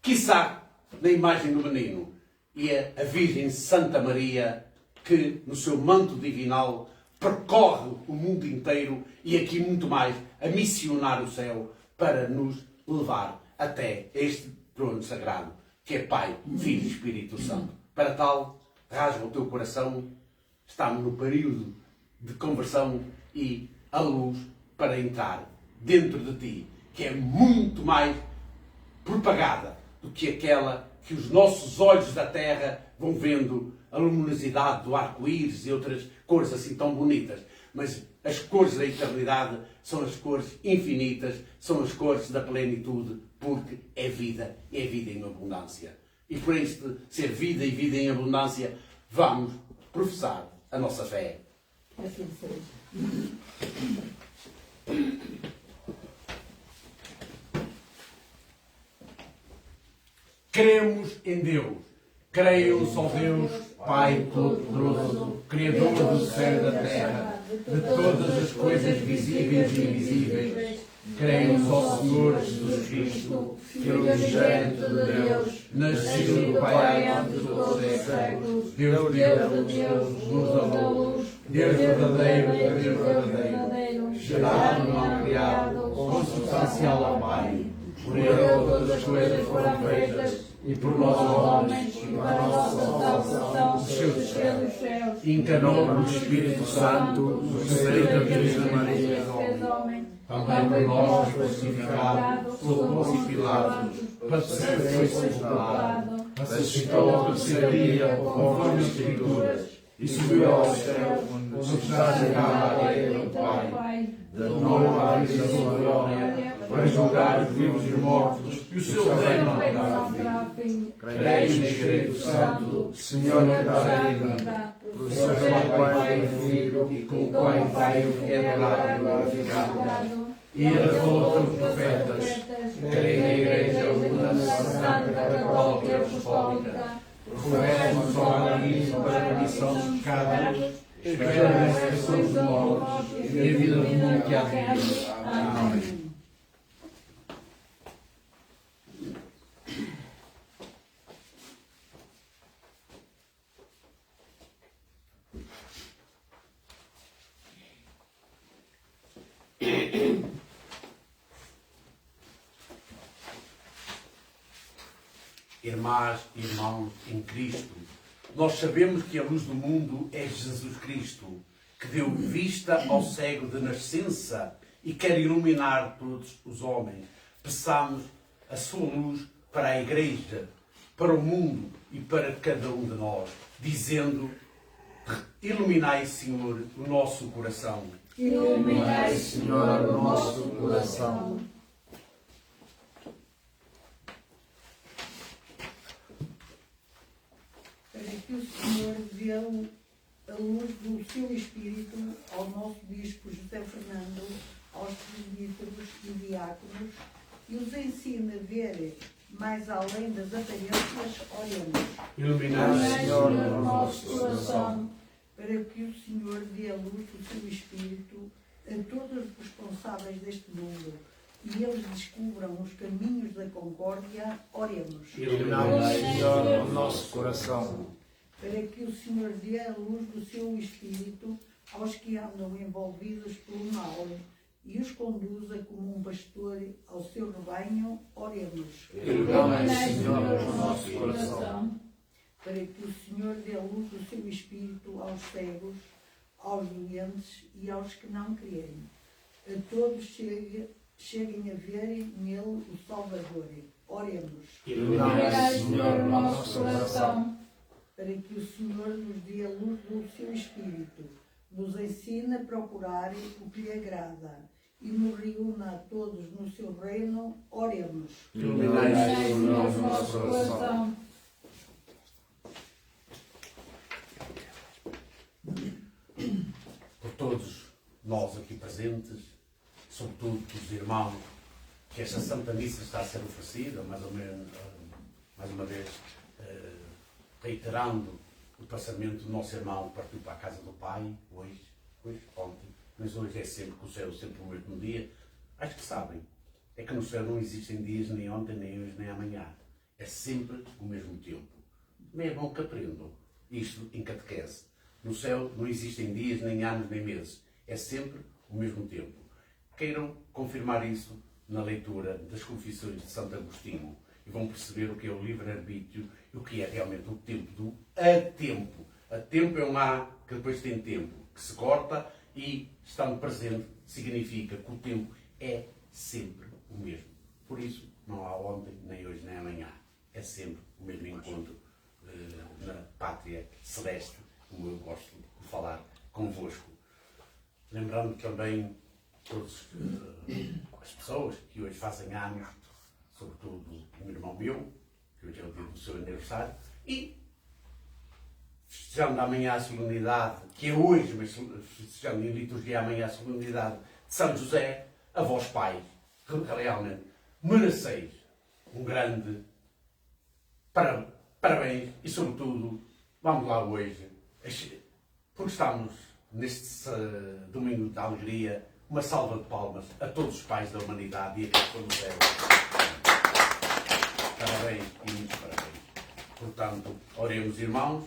quiçá na imagem do menino, e a Virgem Santa Maria, que no seu manto divinal percorre o mundo inteiro e aqui muito mais a missionar o céu para nos levar até este trono sagrado, que é Pai, Filho e Espírito Santo. Para tal, rasga o teu coração, estamos no período de conversão e a luz para entrar dentro de ti, que é muito mais propagada do que aquela que os nossos olhos da terra vão vendo, a luminosidade do arco-íris e outras cores assim tão bonitas. Mas as cores da eternidade são as cores infinitas, são as cores da plenitude, porque é vida em abundância. E por este ser vida e vida em abundância, vamos professar a nossa fé. Assim seja. Cremos em Deus. Creio só Deus, Pai Todo-Poderoso, Criador do céu e da terra, de todas as coisas visíveis e invisíveis. Creio só Senhor Jesus Cristo, Filho unigênito de Deus, nascido do Pai antes de todos os séculos, Deus de Deus, luz da luz, Deus verdadeiro de Deus verdadeiro, gerado não criado, consubstancial ao Pai. Por ele todas as coisas foram feitas, e por nós homens, e para a nossa salvação, desceu dos céus, encarnou no Espírito Santo, no seio da Virgem Maria, também por nós crucificado, sob Pôncio Pilatos, padeceu e foi sepultado, ressuscitou ao terceiro dia, conforme as Escrituras, e subiu ao céu, onde está sentado à direita do Pai, de novo a vir da sua glória, para julgar os vivos e os mortos, e o seu reino não terá fim. Creio no Espírito Santo, Senhor da vida, procede do Pai e do Filho, e com o qual o Pai é adorado e glorificado. E revolta os profetas, creio na Igreja Una, Santa, Católica e Apostólica, professo uma só batismo para a remissão dos pecados, espero a ressurreição dos mortos e a vida do mundo que há de vir. Amém. Irmãs e irmãos em Cristo, nós sabemos que a luz do mundo é Jesus Cristo, que deu vista ao cego de nascença e quer iluminar todos os homens. Peçamos a sua luz para a Igreja, para o mundo e para cada um de nós, dizendo: iluminai, Senhor, o nosso coração. Iluminai, Senhor, o nosso coração. Para que o Senhor dê a luz do seu Espírito ao nosso Bispo José Fernando, aos presbíteros e diáconos, e os ensine a ver mais além das aparências, oremos. Iluminai, Senhor, o nosso coração. Para que o Senhor dê a luz do seu Espírito a todos os responsáveis deste mundo, e eles descubram os caminhos da concórdia, oremos. Iluminai, Senhor, o nosso coração. Para que o Senhor dê a luz do seu Espírito aos que andam envolvidos pelo mal e os conduza como um pastor ao seu rebanho, oremos. Iluminai, Senhor, o nosso coração. Para que o Senhor dê a luz do seu Espírito aos cegos, aos doentes e aos que não creem. A todos cheguem a verem nele o Salvador. Oremos. Iluminai, Senhor, o nosso coração. Para que o Senhor nos dê a luz do seu Espírito, nos ensine a procurar o que lhe agrada e nos reúna a todos no seu reino, oremos. Iluminai, Senhor, o nosso coração. por todos nós aqui presentes, sobretudo pelos irmãos, que esta Santa Missa está a ser oferecida, mais uma vez, reiterando o passamento do nosso irmão que partiu para a casa do Pai, ontem, mas hoje é sempre que o céu, sempre o mesmo dia. Acho que sabem, é que no céu não existem dias nem ontem, nem hoje, nem amanhã. É sempre o mesmo tempo. Também é bom que aprendam isto em catequese. No céu não existem dias, nem anos, nem meses. É sempre o mesmo tempo. Queiram confirmar isso na leitura das Confissões de Santo Agostinho e vão perceber o que é o livre-arbítrio e o que é realmente o tempo do a-tempo. A-tempo é um A que depois tem tempo, que se corta, e estando presente significa que o tempo é sempre o mesmo. Por isso, não há ontem, nem hoje, nem amanhã. É sempre o mesmo encontro na pátria celeste, como eu gosto de falar convosco. Lembrando também todas as pessoas que hoje fazem anos, sobretudo um irmão meu, que hoje é o dia do seu aniversário, e festejando amanhã a solenidade, que é hoje, mas festejando em liturgia amanhã a solenidade de São José, a vós pais, que realmente mereceis um grande parabéns e, sobretudo, vamos lá hoje, porque estamos neste domingo de alegria, uma salva de palmas a todos os pais da humanidade e a quem estão no céu. Parabéns e muitos parabéns. Portanto, oremos, irmãos.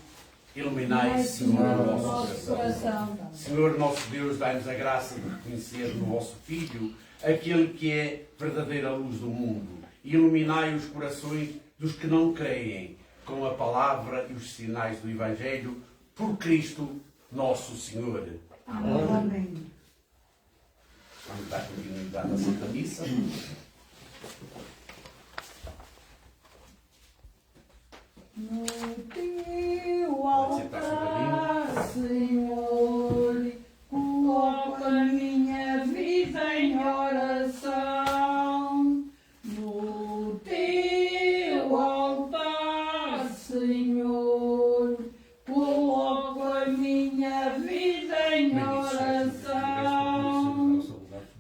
Iluminai, Senhor, o nosso coração. Senhor, nosso Deus, dai-nos a graça de reconhecer no vosso Filho aquele que é verdadeira luz do mundo. Iluminai os corações dos que não creem com a palavra e os sinais do Evangelho, por Cristo nosso Senhor. Amém. Vamos dar continuidade à Santa Missa. No teu altar a minha vida em oração no teu altar, Senhor. Coloco a minha vida em oração,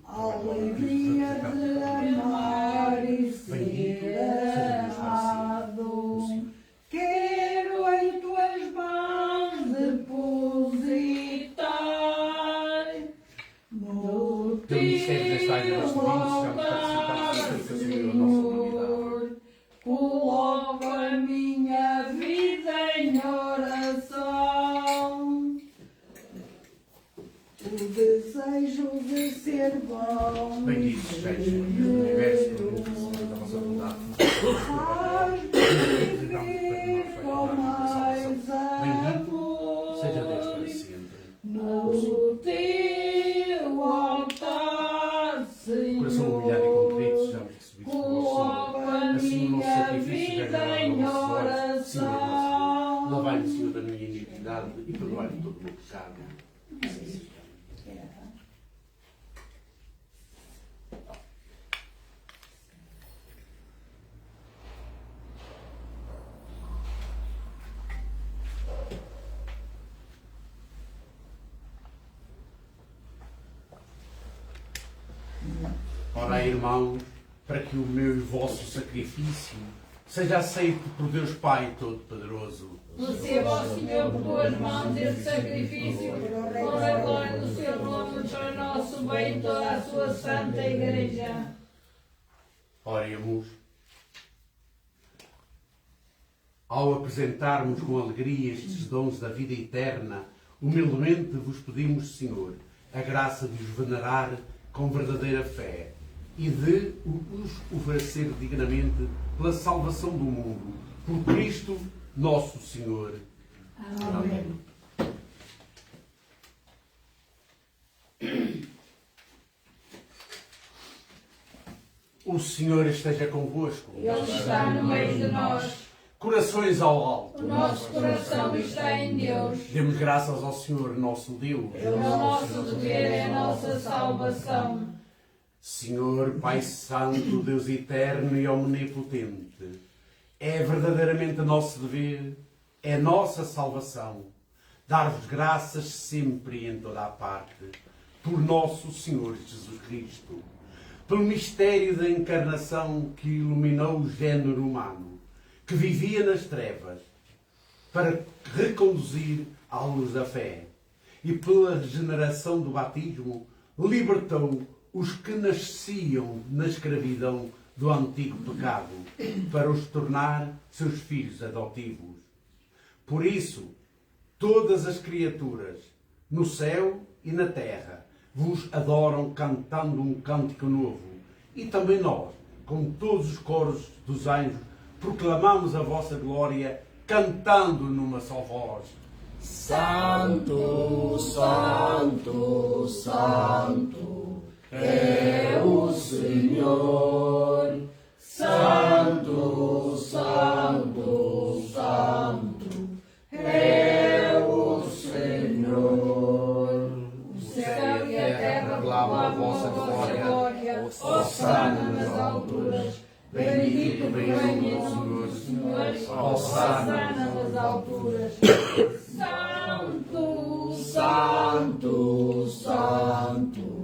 alegria de amar e ser amado. Quero em tuas mãos depositar no teu altar, Senhor. Coloco a minha vida em oração, o desejo de ser bom e Bendito seja o universo da vossa bondade. faz-me viver com mais amor Seja Deus para sempre. no teu altar, Coração Senhor. humilhado e contrito, sejamos recebidos por Coloco vós, a Senhor. Assim o nosso minha sacrifício já vida agrada em ao vosso olhos. Senhor nosso Deus, oração. lavai-me, Senhor, da minha iniquidade e perdoai-me todo o meu pecado. Assim seja. Ora, irmãos, para que o meu e o vosso sacrifício seja aceito por Deus Pai Todo-Poderoso. Receba, ó Senhor, por tuas mãos este sacrifício, honra e glória do seu nome, para nosso bem e toda a sua santa Igreja. Oremos. Ao apresentarmos com alegria estes dons da vida eterna, humildemente vos pedimos, Senhor, a graça de os venerar com verdadeira fé e de os oferecer dignamente pela salvação do mundo, por Cristo nosso Senhor. Amém. O Senhor esteja convosco. Ele está no meio de nós. Corações ao alto. O nosso coração está em Deus. Demos graças ao Senhor nosso Deus. É o nosso dever, é a nossa salvação. Senhor, Pai Santo, Deus Eterno e Omnipotente, é verdadeiramente nosso dever, é nossa salvação, dar-vos graças sempre e em toda a parte, por nosso Senhor Jesus Cristo, pelo mistério da encarnação que iluminou o género humano, que vivia nas trevas, para reconduzir à luz da fé, e pela regeneração do batismo, libertou os que nasciam na escravidão do antigo pecado, para os tornar seus filhos adotivos. Por isso, todas as criaturas, no céu e na terra, vos adoram cantando um cântico novo. E também nós, com todos os coros dos anjos, proclamamos a vossa glória, cantando numa só voz. Santo, Santo, Santo é o Senhor. Santo, Santo, Santo é o Senhor. O céu e a terra proclamam a vossa glória. Hosana nas alturas. Bendito venha o Senhor. Hosana nas alturas. Santo, Santo, Santo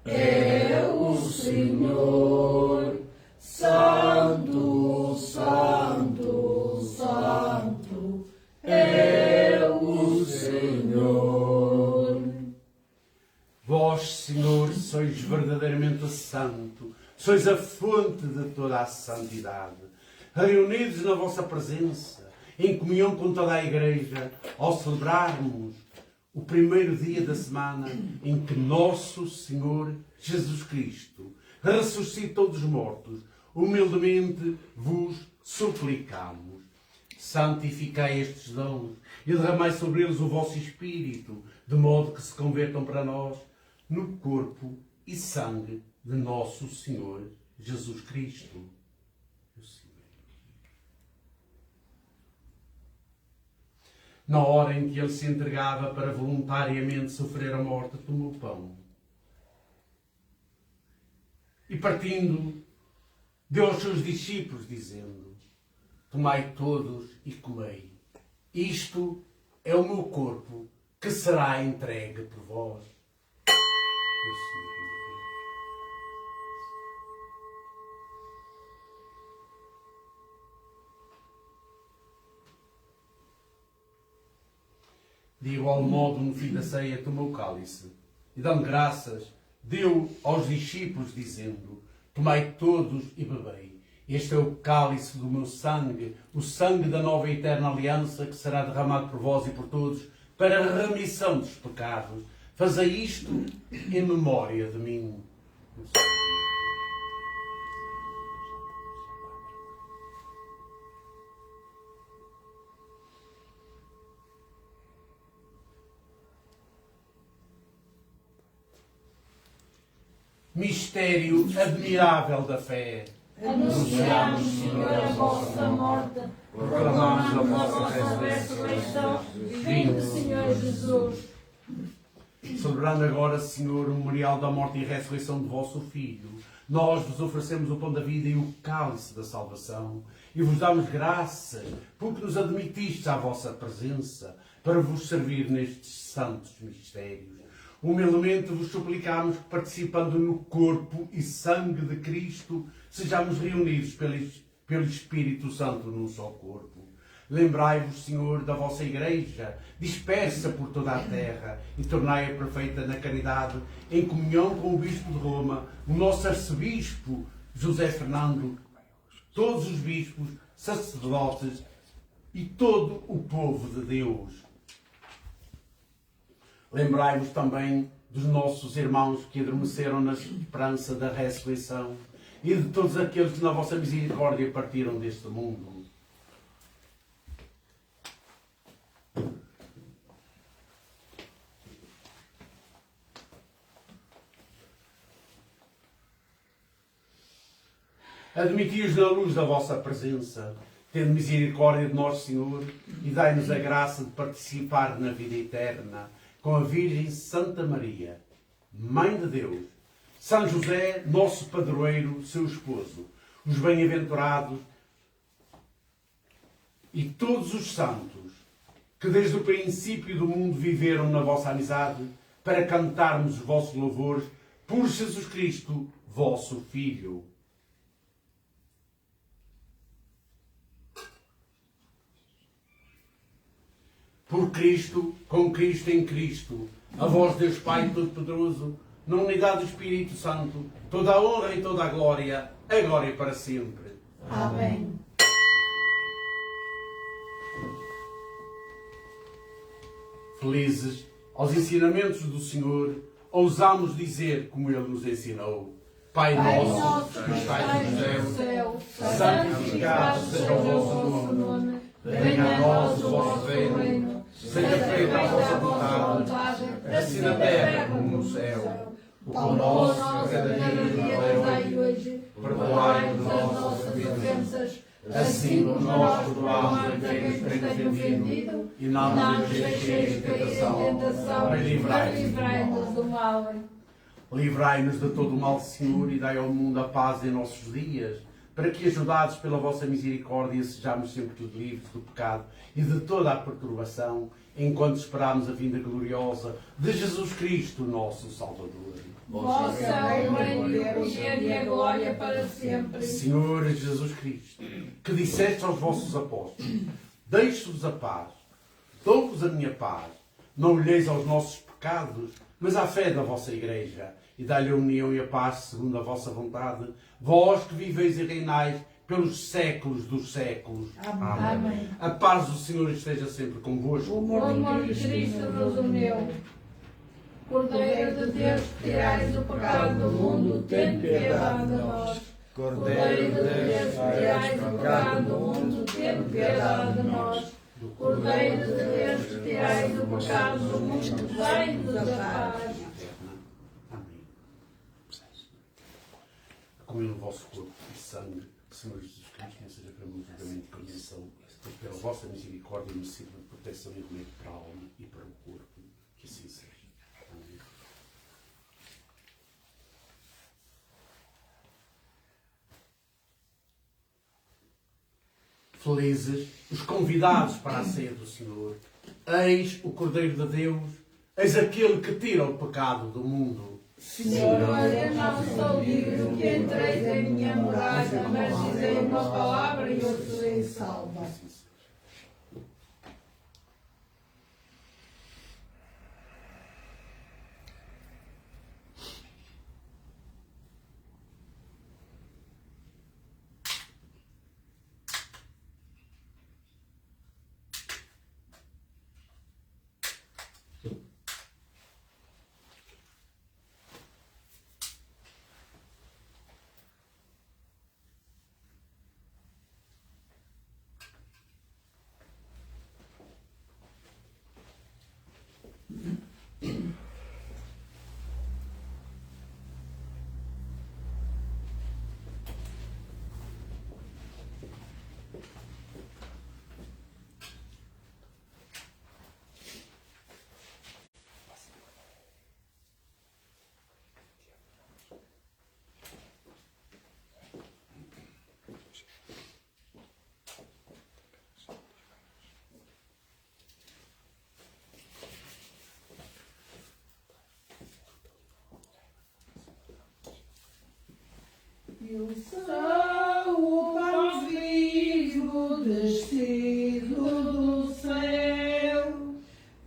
é o Senhor. Santo, Santo, Santo é o Senhor. Vós, Senhor, sois verdadeiramente santo, sois a fonte de toda a santidade. Reunidos na vossa presença, em comunhão com toda a Igreja, ao celebrarmos o primeiro dia da semana em que nosso Senhor Jesus Cristo ressuscitou dos mortos, humildemente vos suplicamos. Santificai estes dons e derramai sobre eles o vosso Espírito, de modo que se convertam para nós no corpo e sangue de nosso Senhor Jesus Cristo. Na hora em que ele se entregava para voluntariamente sofrer a morte, tomou o pão E partindo, deu aos seus discípulos, dizendo: tomai todos e comei. Isto é o meu corpo, que será entregue por vós. Meu Senhor e meu Deus. De igual modo, no fim da ceia, tomou o cálice e, dando graças, deu aos discípulos, dizendo: tomai todos e bebei. Este é o cálice do meu sangue, o sangue da nova e eterna aliança, que será derramado por vós e por todos, para a remissão dos pecados. Fazei isto em memória de mim. Mistério admirável da fé. Anunciamos, Senhor, a vossa morte, proclamamos a vossa ressurreição. Vinde, Senhor Jesus. Celebrando agora, Senhor, o memorial da morte e ressurreição de vosso Filho, nós vos oferecemos o pão da vida e o cálice da salvação, e vos damos graças, porque nos admitistes à vossa presença, para vos servir nestes santos mistérios. Humildemente vos suplicamos que, participando no corpo e sangue de Cristo, sejamos reunidos pelo Espírito Santo num só corpo. Lembrai-vos, Senhor, da vossa Igreja, dispersa por toda a terra, e tornai-a perfeita na caridade, em comunhão com o Bispo de Roma, o nosso Arcebispo José Fernando, todos os bispos, sacerdotes e todo o povo de Deus. Lembrai-vos também dos nossos irmãos que adormeceram na esperança da ressurreição e de todos aqueles que na vossa misericórdia partiram deste mundo. Admiti-os na luz da vossa presença, tendo misericórdia de nós, Senhor, e dai-nos a graça de participar na vida eterna com a Virgem Santa Maria, Mãe de Deus, São José, nosso padroeiro, seu esposo, os bem-aventurados e todos os santos que desde o princípio do mundo viveram na vossa amizade, para cantarmos os vossos louvores por Jesus Cristo, vosso Filho. Por Cristo, com Cristo em Cristo, a vós, Deus Pai Todo-Poderoso, na unidade do Espírito Santo, toda a honra e toda a glória, agora e para sempre. Amém. Felizes aos ensinamentos do Senhor, ousamos dizer como Ele nos ensinou: Pai nosso, que estais no céu, santificado seja o vosso nome, venha a nós o vosso reino, seja feita a vossa vontade, assim na terra como no céu. O pão nosso de cada dia nos dai hoje, perdoai-nos as nossas ofensas, assim como nós perdoamos a quem nos tem ofendido, e não nos deixeis em tentação, mas livrai-nos do mal. Livrai-nos de todo o mal, Senhor, e dai ao mundo a paz em nossos dias, para que, ajudados pela vossa misericórdia, sejamos sempre livres do pecado e de toda a perturbação, enquanto esperamos a vinda gloriosa de Jesus Cristo, nosso Salvador. Vosso é o reino e o poder e a glória para sempre. Senhor Jesus Cristo, que disseste aos vossos apóstolos: deixo-vos a paz, dou-vos a minha paz, não olheis aos nossos pecados, mas à fé da vossa Igreja, e dá-lhe a união e a paz segundo a vossa vontade, vós que viveis e reinais pelos séculos dos séculos. Amém. A paz do Senhor esteja sempre convosco. O amor de Cristo nos uniu. Cordeiro de Deus, que tirais o pecado do mundo, tem piedade de nós. Cordeiro de Deus, que tirais o pecado do mundo, tem piedade de nós. Cordeiro de Deus, que tirais o pecado do mundo, dai-nos a paz. Amém. Comei o vosso corpo e sangue, Senhor Jesus Cristo, não seja para mim julgamento e condenação, mas pela vossa misericórdia me sirva de proteção e remédio para a alma e para o corpo, que assim seja. Amém. felizes os convidados para a ceia do Senhor. Eis o Cordeiro de Deus, eis aquele que tira o pecado do mundo. Senhor, eu não sou digno que entreis em minha morada, mas dizei uma palavra e eu serei salva. Eu sou o pão vivo descido do céu.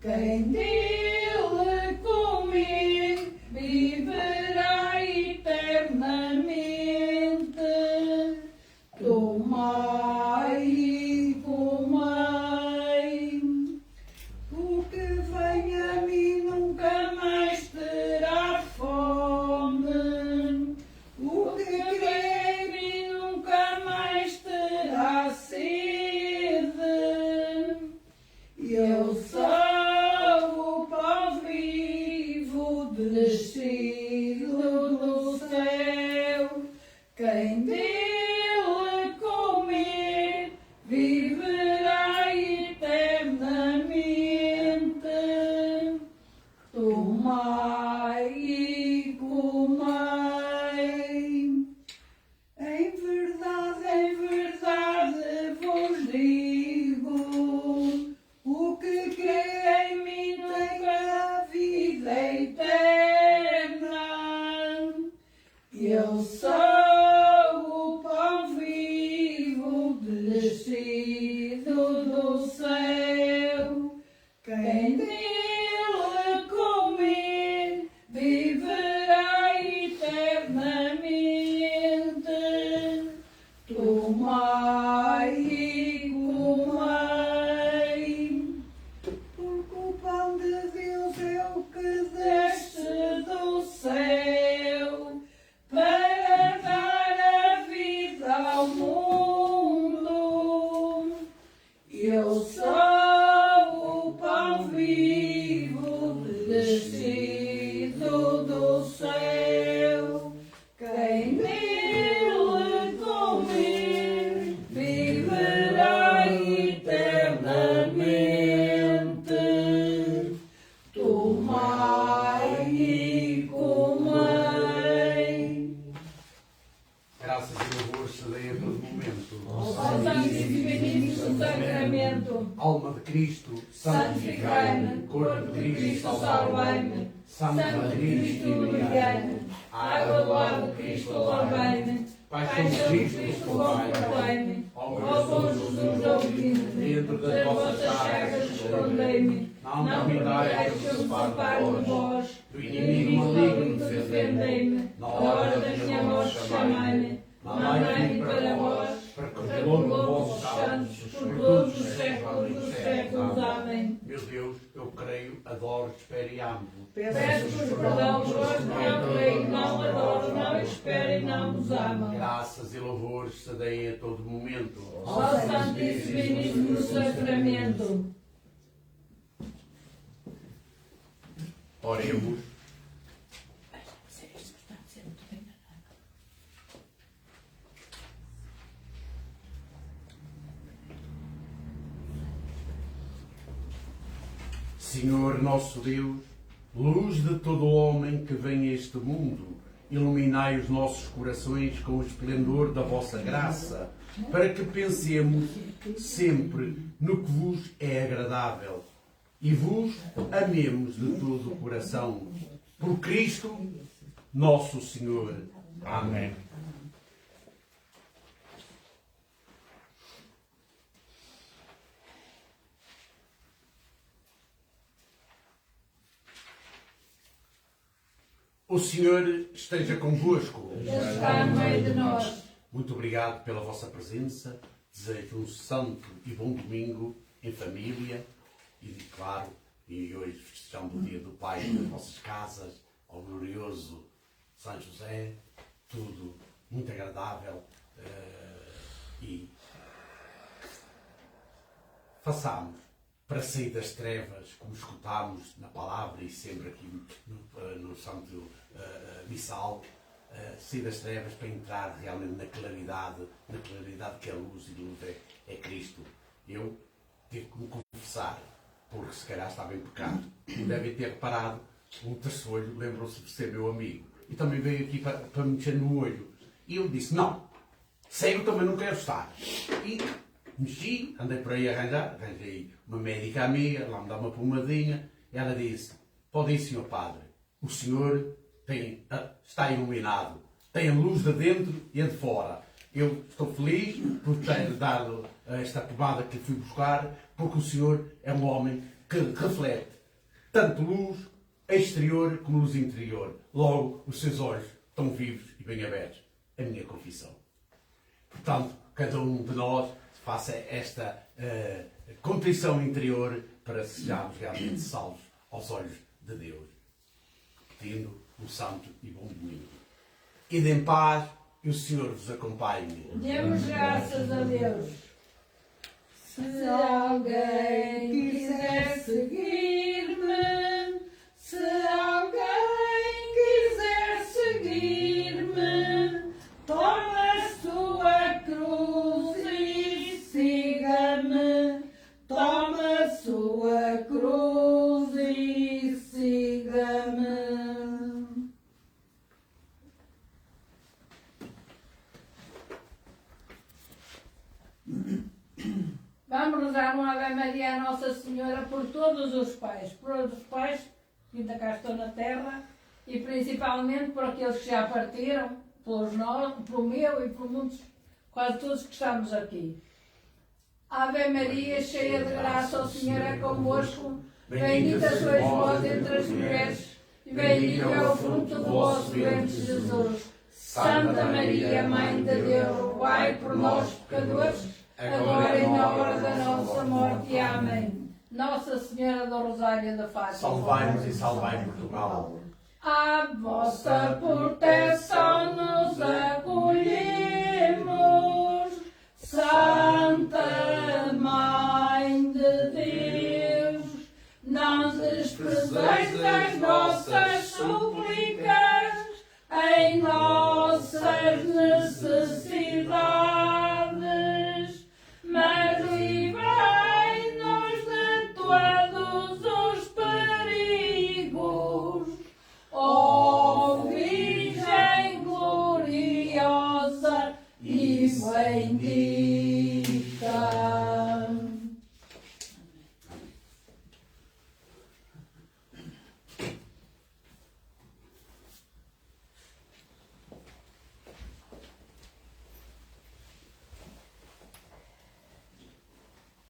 Quem dele comer viverá eternamente. Tomai e comei. O que vem a mim nunca mais terá fome. O que crê em mim nunca mais terá sede. Eu sou o pão vivo descido do céu. Quem dele comer viverá eternamente. Tomai e comei. Em verdade vos digo, o que crê em mim tem a vida eterna. Eu sou o pão vivo descido do céu. Quem dele comer viverá eternamente. Tomai e comei. Porque o pão de Deus é o que desce do céu para dar a vida ao mundo. Eu sou o pão vivo descido do céu. Quem nele comer viverá eternamente. Tomai e comei. Graças e louvores se dêem a todo momento. Ó Santíssimo e Benedito Sacramento, Alma de Cristo, santificai-me, corpo de Cristo, salvai-me, Santo de Cristo, iluminai-me, água do lado de Cristo, lavai-me, paixão de Cristo, confortai-me, ó bom Jesus, ouvi-me, dentro das das vossas vossas chagas chagas escondei-me, não não permitais que eu me separe de vós, do inimigo maligno defendei-me, na hora da minha morte chamai-me, mandai-me para vós, para que para o que vossos vossos santos, por todos os séculos dos séculos. Amém. Meu Deus, eu creio, adoro, espero e amo. Peço-vos perdão por vós que não creio, não adoro, não espero e não vos amo. Graças e louvores se deem a todo momento. Ó Santíssimo e Benedito Sacramento, Oremos. Senhor nosso Deus, luz de todo homem que vem a este mundo, iluminai os nossos corações com o esplendor da vossa graça, para que pensemos sempre no que vos é agradável e vos amemos de todo o coração. Por Cristo, nosso Senhor. Amém. O Senhor esteja convosco. Está no meio de nós. Muito obrigado pela vossa presença. Desejo um santo e bom domingo em família e, claro, e hoje festejando o dia do Pai nas vossas casas, ao glorioso São José, tudo muito agradável e façamos para sair das trevas, como escutámos na palavra e sempre aqui no Santo Missal, sair das trevas para entrar realmente na claridade que a luz e a luz é Cristo. Eu tive que me confessar, porque se calhar estava em pecado. Como devem ter reparado, um terço olho lembrou-se de ser meu amigo e também veio aqui para me mexer no olho. E eu disse, não, cego também não quero estar. E mexi, andei por aí a arranjei uma médica amiga, lá me dá uma pomadinha, e ela disse, pode ir, senhor padre, o senhor está iluminado, tem a luz de dentro e a de fora. Eu estou feliz por ter dado esta pomada que fui buscar, porque o senhor é um homem que reflete tanto luz exterior como luz interior. Logo, os seus olhos estão vivos e bem abertos. A minha confissão. Portanto, cada um de nós faça esta contrição interior para sejamos realmente salvos aos olhos de Deus. Repetindo um santo e bom domingo. Ide em paz e o Senhor vos acompanhe. Demos graças a Deus. Se alguém quiser seguir-me, se alguém quiser seguir-me, tome a sua cruz e siga-me. Tome a sua cruz e siga-me. Vamos rezar uma Ave Maria à Nossa Senhora por todos os pais que ainda cá estão na terra e principalmente por aqueles que já partiram, pelo meu e por muitos, quase todos que estamos aqui. Ave Maria, cheia de graça, o Senhor é convosco, bendita sois vós entre as mulheres e bendito é o fruto do vosso ventre, Jesus. Santa Maria, Mãe de Deus, rogai por nós, pecadores, agora e na hora da nossa morte. Amém. Nossa Senhora do Rosário da Fátima, Salvai-nos e salvai Portugal. à vossa proteção nos acolhemos, Santa Mãe de Deus, não desprezeis as nossas súplicas,